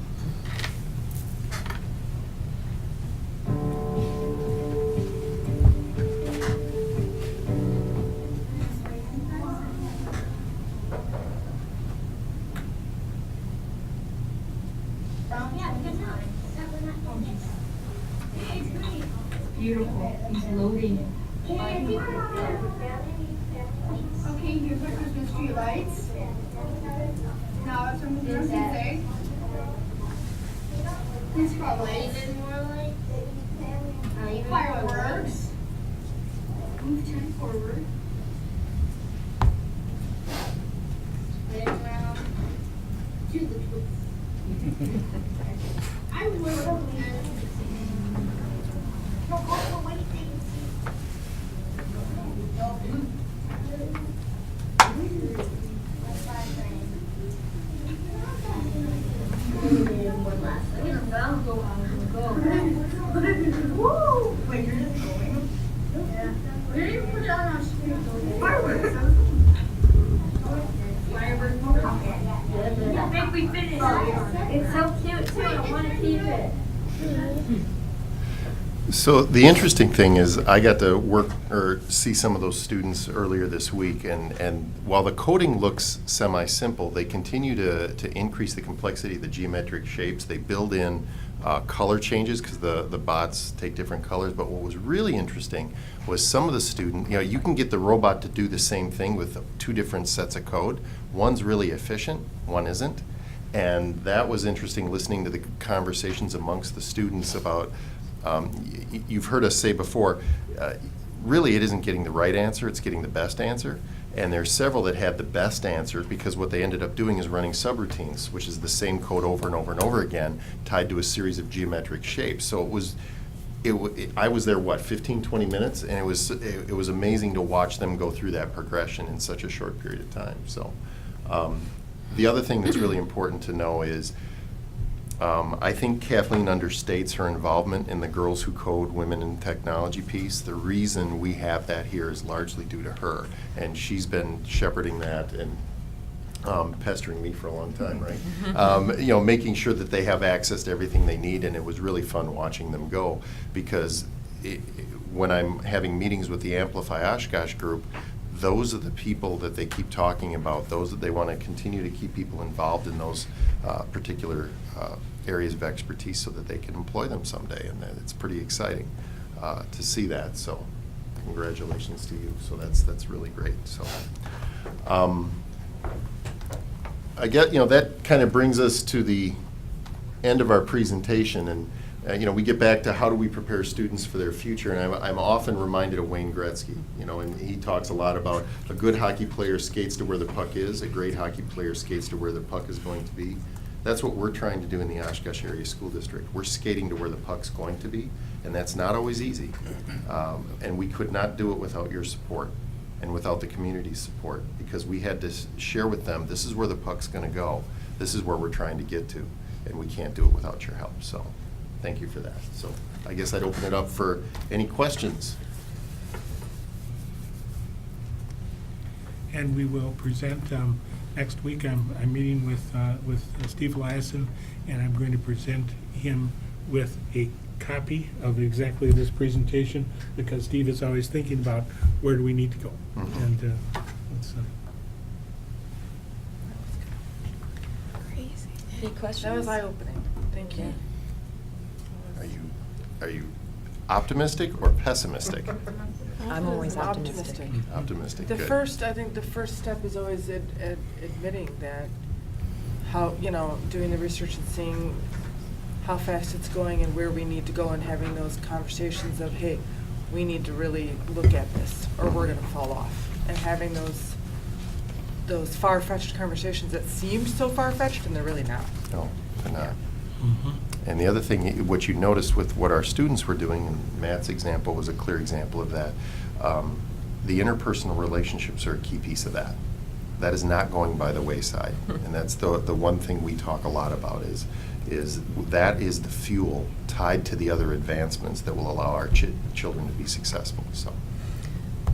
Beautiful. He's loading. Okay, here's my Christmas tree lights. Now let's remove them and say. Probably. Fireworks. Move 10 forward. Right around to the twist. I will. No, go wait, one last thing. Woo! Wait, you're just going? Yeah. We didn't even put it on our screen. Fireworks. Fireworks. I think we finished. It's so cute too. I want to keep it. So the interesting thing is I got to work or see some of those students earlier this week, and while the coding looks semi-simple, they continue to increase the complexity of the geometric shapes. They build in color changes because the bots take different colors. But what was really interesting was some of the students, you can get the robot to do the same thing with 2 different sets of code. One's really efficient, one isn't. And that was interesting listening to the conversations amongst the students about you've heard us say before, really it isn't getting the right answer, it's getting the best answer. And there's several that had the best answer because what they ended up doing is running subroutines, which is the same code over and over and over again, tied to a series of geometric shapes. So I was there, 15, 20 minutes, and it was amazing to watch them go through that progression in such a short period of time. So the other thing that's really important to know is I think Kathleen understates her involvement in the Girls Who Code Women in Technology piece. The reason we have that here is largely due to her, and she's been shepherding that and pestering me for a long time, right? Making sure that they have access to everything they need, and it was really fun watching them go because when I'm having meetings with the Amplify Oshkosh group, those are the people that they keep talking about, those that they want to continue to keep people involved in those particular areas of expertise so that they can employ them someday, and it's pretty exciting to see that. So congratulations to you. So that's really great. So I get, that kind of brings us to the end of our presentation, and we get back to how do we prepare students for their future, and I'm often reminded of Wayne Gretzky, and he talks a lot about a good hockey player skates to where the puck is, a great hockey player skates to where the puck is going to be. That's what we're trying to do in the Oshkosh Area School District. We're skating to where the puck's going to be, and that's not always easy. And we could not do it without your support and without the community's support, because we had to share with them, this is where the puck's going to go. This is where we're trying to get to, and we can't do it without your help. So thank you for that. So I guess I'd open it up for any questions. And we will present next week. I'm meeting with Steve Eliason, and I'm going to present him with a copy of exactly this presentation because Steve is always thinking about where do we need to go. Mm-hmm. And let's. Crazy. Any questions? That was eye-opening. Thank you. Are you optimistic or pessimistic? I'm always optimistic. Optimistic. I Good. think the first step is always admitting that doing the research and seeing how fast it's going and where we need to go, and having those conversations of, hey, we need to really look at this or we're going to fall off, and having those far-fetched conversations that seem so far-fetched and they're really not. No, they're not. Mm-hmm. And the other thing, what you noticed with what our students were doing, and Matt's example was a clear example of that, the interpersonal relationships are a key piece of that. That is not going by the wayside. And that's the one thing we talk a lot about is that is the fuel tied to the other advancements that will allow our children to be successful. So.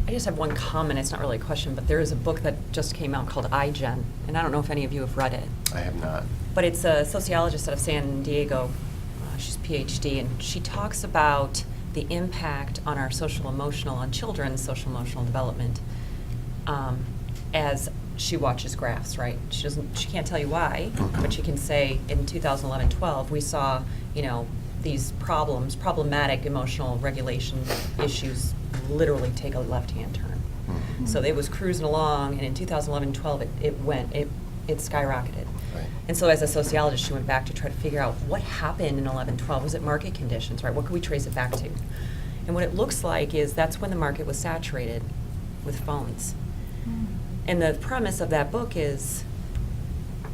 I just have one comment. It's not really a question, but there is a book that just came out called iGen, and I don't know if any of you have read it. I have not. But it's a sociologist out of San Diego. She's a PhD, and she talks about the impact on our on children's social emotional development as she watches graphs, right? She can't tell you why, but she can say in 2011-12 we saw, these problematic emotional regulation issues literally take a left-hand turn. So it was cruising along, and in 2011-12 it it skyrocketed. Right. And so as a sociologist, she went back to try to figure out what happened in 11, 12. Was it market conditions, right? What could we trace it back to? And what it looks like is that's when the market was saturated with phones. And the premise of that book is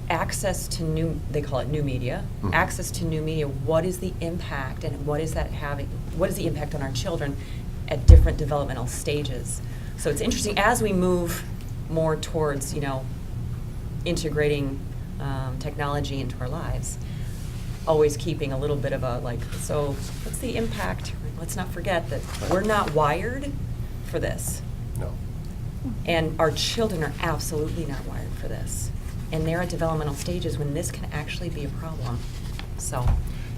access to new, they call it new media, access to new media. What is the impact, and what is that having, what is the impact on our children at different developmental stages? So it's interesting as we move more towards, integrating technology into our lives, always keeping a little bit of a so what's the impact? Let's not forget that we're not wired for this. No. And our children are absolutely not wired for this. And they're at developmental stages when this can actually be a problem. So.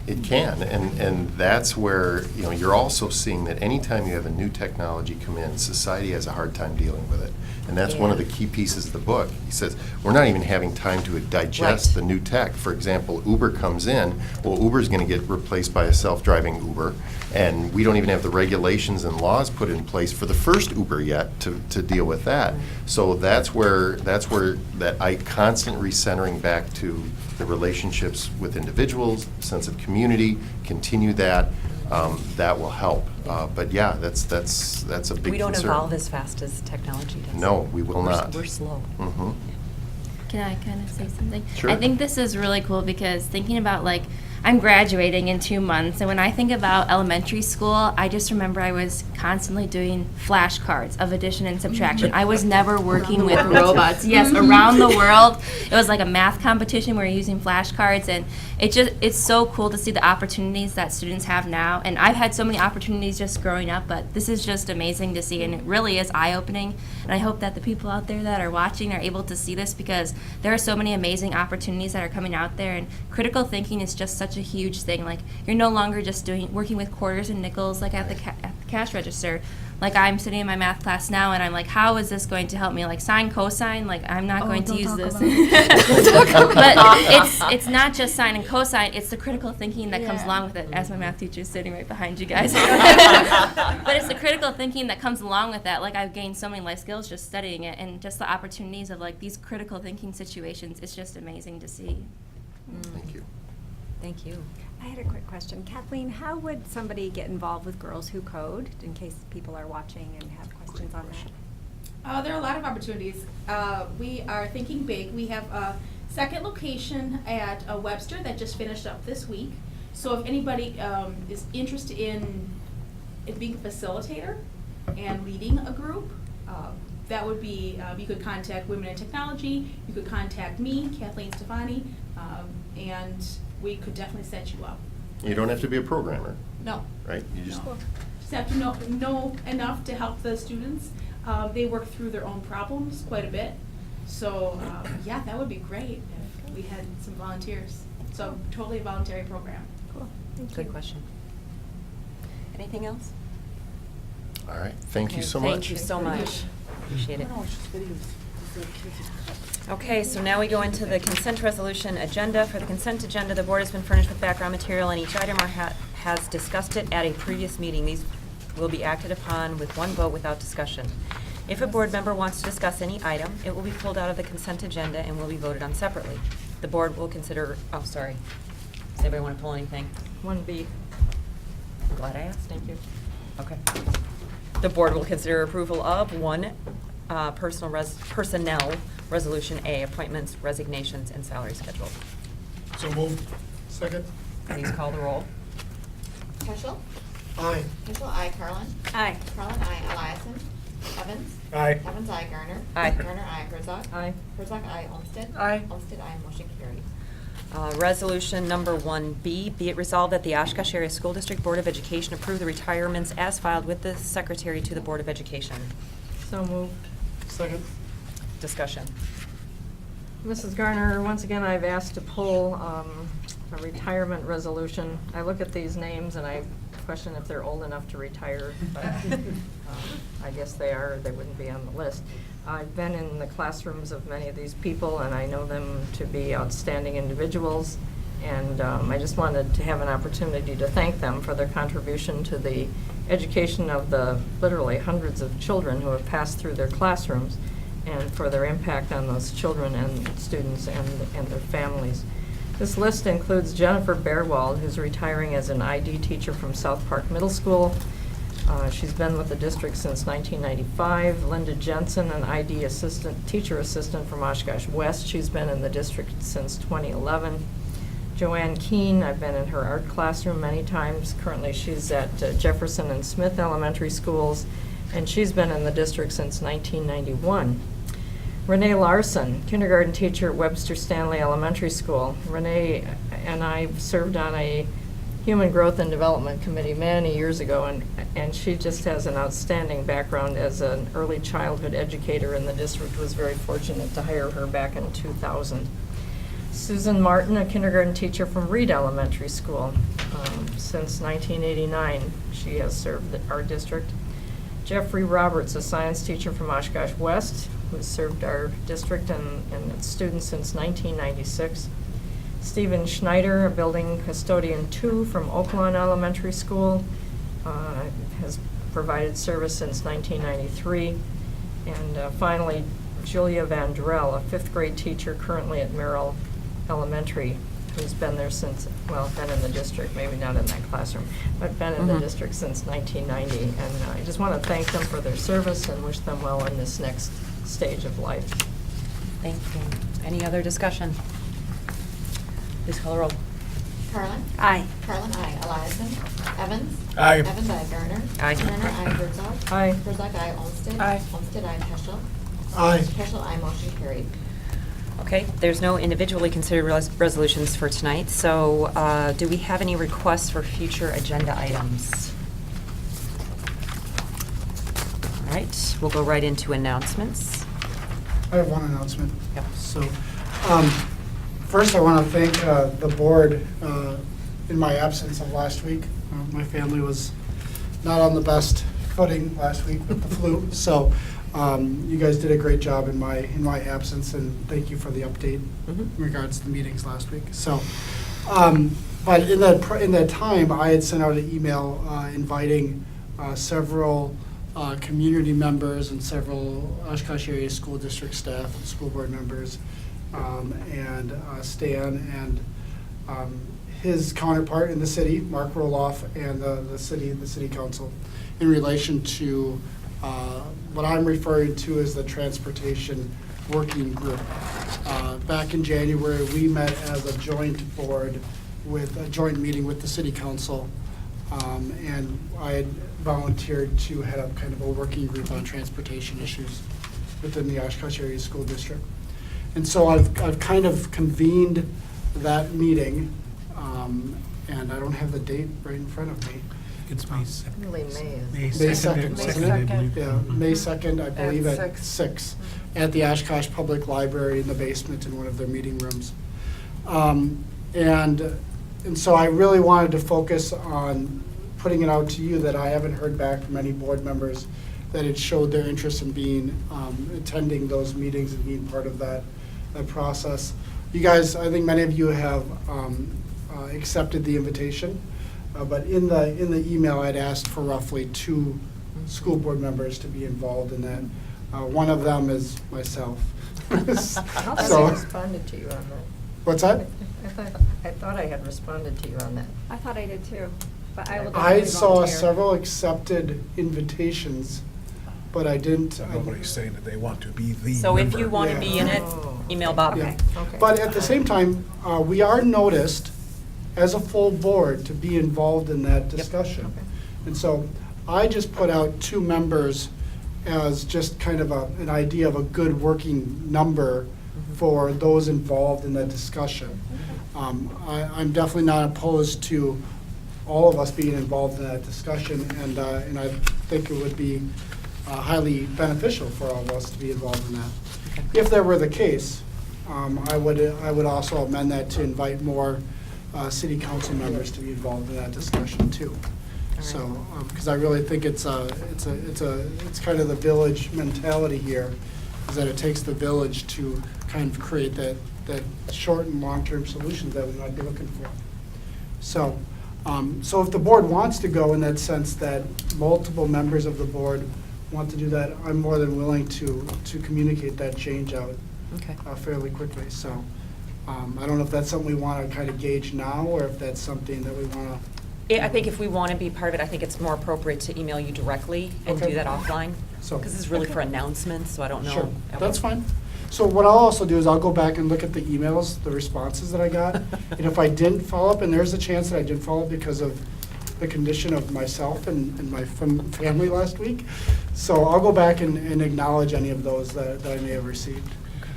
It can, and that's where, you're also seeing that anytime you have a new technology come in, society has a hard time dealing with it. And that's one of the key pieces of the book. He says, we're not even having time to digest the new tech. For example, Uber comes in, well, Uber's going to get replaced by a self-driving Uber, and we don't even have the regulations and laws put in place for the first Uber yet to deal with that. So that's where that constant recentering back to the relationships with individuals, sense of community, continue that. That will help. But yeah, that's a big concern. We don't evolve as fast as technology does. No, we will not. We're slow. Mm-hmm. Can I kind of say something? Sure. I think this is really cool because thinking about I'm graduating in 2 months, and when I think about elementary school, I just remember I was constantly doing flashcards of addition and subtraction. I was never working with robots. Yes, around the world. It was like a math competition where you're using flashcards, and it's so cool to see the opportunities that students have now. And I've had so many opportunities just growing up, but this is just amazing to see, and it really is eye-opening. And I hope that the people out there that are watching are able to see this because there are so many amazing opportunities that are coming out there, and critical thinking is just such a huge thing. You're no longer just working with quarters and nickels at the cash register. I'm sitting in my math class now, and I'm like, how is this going to help me? Sine, cosine, I'm not going to use this. But it's not just sine and cosine, it's the critical thinking that comes along with it, as my math teacher is sitting right behind you guys. But it's the critical thinking that comes along with that. I've gained so many life skills just studying it, and just the opportunities of these critical thinking situations, it's just amazing to see. Thank you. Thank you. I had a quick question. Kathleen, how would somebody get involved with Girls Who Code, in case people are watching and have questions on that? There are a lot of opportunities. We are thinking big. We have a second location at Webster that just finished up this week. So if anybody is interested in being a facilitator and leading a group, that would be, you could contact Women in Technology, you could contact me, Kathleen Stefani, and we could definitely set you up. You don't have to be a programmer. No. Right? You just Just have to know enough to help the students. They work through their own problems quite a bit. So, yeah, that would be great if we had some volunteers. So, totally a voluntary program. Cool. Good question. Anything else? All right. Thank you so much. Thank you so much. Appreciate it. Okay, so now we go into the consent resolution agenda. For the consent agenda, the board has been furnished with background material, and each item has discussed it at a previous meeting. These will be acted upon with one vote without discussion. If a board member wants to discuss any item, it will be pulled out of the consent agenda and will be voted on separately. The board will consider, oh, sorry. Does anybody want to pull anything? 1B. I'm glad I asked. Thank you. Okay. The board will consider approval of one personnel resolution A, appointments, resignations, and salary schedule. So moved. Second. Please call the roll. Heschel? Aye. Heschel, aye. Carlin? Aye. Carlin, aye. Eliason? Evans? Aye. Evans, aye. Garner? Aye. Garner, aye. Herzog? Aye. Herzog, aye. Olmsted? Aye. Olmsted, aye. Motion carries. Resolution number 1B, be it resolved that the Oshkosh Area School District Board of Education approve the retirements as filed with the Secretary to the Board of Education. So moved. Second. Discussion. Mrs. Garner, once again, I've asked to pull a retirement resolution. I look at these names and I question if they're old enough to retire, but I guess they are, or they wouldn't be on the list. I've been in the classrooms of many of these people, and I know them to be outstanding individuals, and I just wanted to have an opportunity to thank them for their contribution to the education of the literally hundreds of children who have passed through their classrooms. and for their impact on those children and students and their families. This list includes Jennifer Bearwald, who's retiring as an ID teacher from South Park Middle School. She's been with the district since 1995. Linda Jensen, an ID teacher assistant from Oshkosh West. She's been in the district since 2011. Joanne Keene, I've been in her art classroom many times. Currently, she's at Jefferson and Smith Elementary Schools, and she's been in the district since 1991. Renee Larson, kindergarten teacher at Webster Stanley Elementary School. Renee and I served on a Human Growth and Development Committee many years ago, and she just has an outstanding background as an early childhood educator in the district. Was very fortunate to hire her back in 2000. Susan Martin, a kindergarten teacher from Reed Elementary School. Since 1989, she has served our district. Jeffrey Roberts, a science teacher from Oshkosh West, who served our district and its students since 1996. Stephen Schneider, a building custodian 2 from Oaklawn Elementary School, has provided service since 1993. And finally, Julia Vandrell, a 5th grade teacher currently at Merrill Elementary, who's been there since, well, been in the district, maybe not in that classroom, but been in the district since 1990. And I just want to thank them for their service and wish them well in this next stage of life. Thank you. Any other discussion? Please call the roll. Carlin? Aye. Carlin, aye. Eliason? Evans? Aye. Evans, aye. Garner? Aye. Garner, aye. Herzog? Aye. Herzog, aye. Olmsted? Aye. Olmsted, aye. Peschel? Aye. Peschel, aye. Motion carried. Okay, there's no individually considered resolutions for tonight, so do we have any requests for future agenda items? All right, we'll go right into announcements. I have one announcement. Yep. So, first I want to thank the board in my absence of last week. My family was not on the best footing last week with the flu, so you guys did a great job in my absence, and thank you for the update in regards to the meetings last week. So, but in that time, I had sent out an email inviting several community members and several Oshkosh area school district staff and school board members, and Stan and his counterpart in the city, Mark Roloff, and the city council, in relation to what I'm referring to as the transportation working group. Back in January, we met as a joint board with a joint meeting with the city council, and I had volunteered to head up kind of a working group on transportation issues within the Oshkosh area school district. And so I've kind of convened that meeting, and I don't have the date right in front of me. It's May 2nd. Really May is. May 2nd, wasn't I it? believe. Yeah, May 2nd, I believe At at 6, at the Oshkosh Public Library in the basement in one of their meeting rooms. And so I really wanted to focus on putting it out to you that I haven't heard back from any board members that had showed their interest in being, attending those meetings and being part of that process. You guys, I think many of you have accepted the invitation. But in the email, I'd asked for roughly 2 school board members to be involved in that. One of them is myself. I thought I responded to you on that. What's that? I thought I had responded to you on that. I thought I did too, but I will. I definitely saw volunteer. several accepted invitations, but I didn't. Nobody's saying that they want to be the So if member. you want to be in it, email Bob. Yeah. Okay. But at the same time, we are noticed as a full board to be involved in that discussion. And so I just put out 2 members as just kind of an idea of a good working number for those involved in that discussion. I'm definitely not opposed to all of us being involved in that discussion, and I think it would be highly beneficial for all of us to be involved in that. If that were the case, I would also amend that to invite more city council members to be involved in that discussion too. So, because I really think it's kind of the village mentality here, is that it takes the village to kind of create that short and long-term solutions that we might be looking for. So, so if the board wants to go in that sense that multiple members of the board want to do that, I'm more than willing to communicate that change out Okay. fairly quickly. So I don't know if that's something we want to kind of gauge now, or if that's something that we want to. I think if we want to be part of it, I think it's more appropriate to email you directly and Okay. do that offline. So- Because it's really Okay. for announcements, so I don't know. Sure, that's fine. So what I'll also do is I'll go back and look at the emails, the responses that I got. And if I didn't follow up, and there's a chance that I didn't follow up because of the condition of myself and my family last week. So I'll go back and acknowledge any of those that I may have received.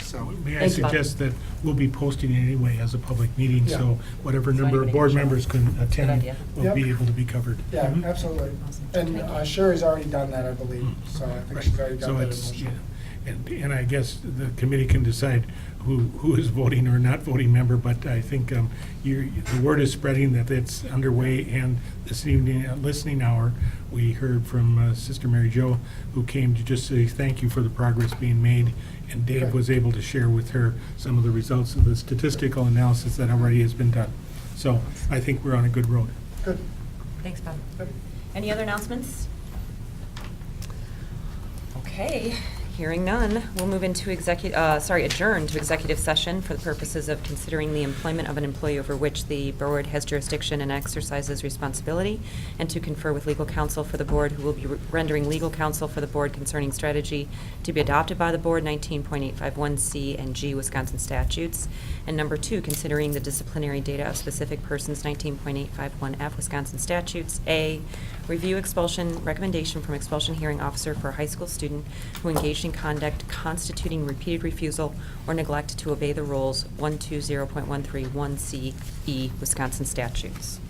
So, May I thanks, Bob. suggest that we'll be posting it anyway as a public meeting, Yeah. so whatever So number of anybody board can show. members can attend idea. will Yep. be able to be covered. Yeah, Mhm. absolutely. And Sherry's already done that, I believe. So I think Right. she's already So done that in it's, motion. yeah. And I guess the committee can decide who is voting or not voting member, but I think the word is spreading that it's underway, and this evening, at listening hour, we heard from Sister Mary Jo, who came to just say thank you for the progress being made, and Dave Okay. was able to share with her some of the results of the statistical analysis that already has been done. So I think we're on a good road. Good. Thanks, Bob. Yep. Any other announcements? Okay, hearing none, we'll move into adjourn to executive session for the purposes of considering the employment of an employee over which the board has jurisdiction and exercises responsibility, and to confer with legal counsel for the board, who will be rendering legal counsel for the board concerning strategy to be adopted by the board, 19.851C and G Wisconsin statutes. And number 2, considering the disciplinary data of specific persons, 19.851F Wisconsin statutes. A, review expulsion recommendation from expulsion hearing officer for a high school student who engaged in conduct constituting repeated refusal or neglect to obey the rules, 120.131C E Wisconsin statutes.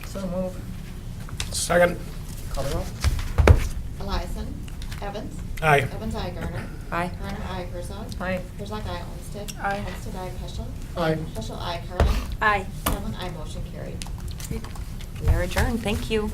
So move. Second. Call the roll. Eliason. Evans. Aye. Evans, I. Garner. Aye. Garner, I. Herzog. Aye. Herzog, I. Olmsted. Aye. Olmsted, I. Peschel. Aye. Peschel, I. Carlin. Aye. Carlin, I. Motion carried. We are adjourned. Thank you.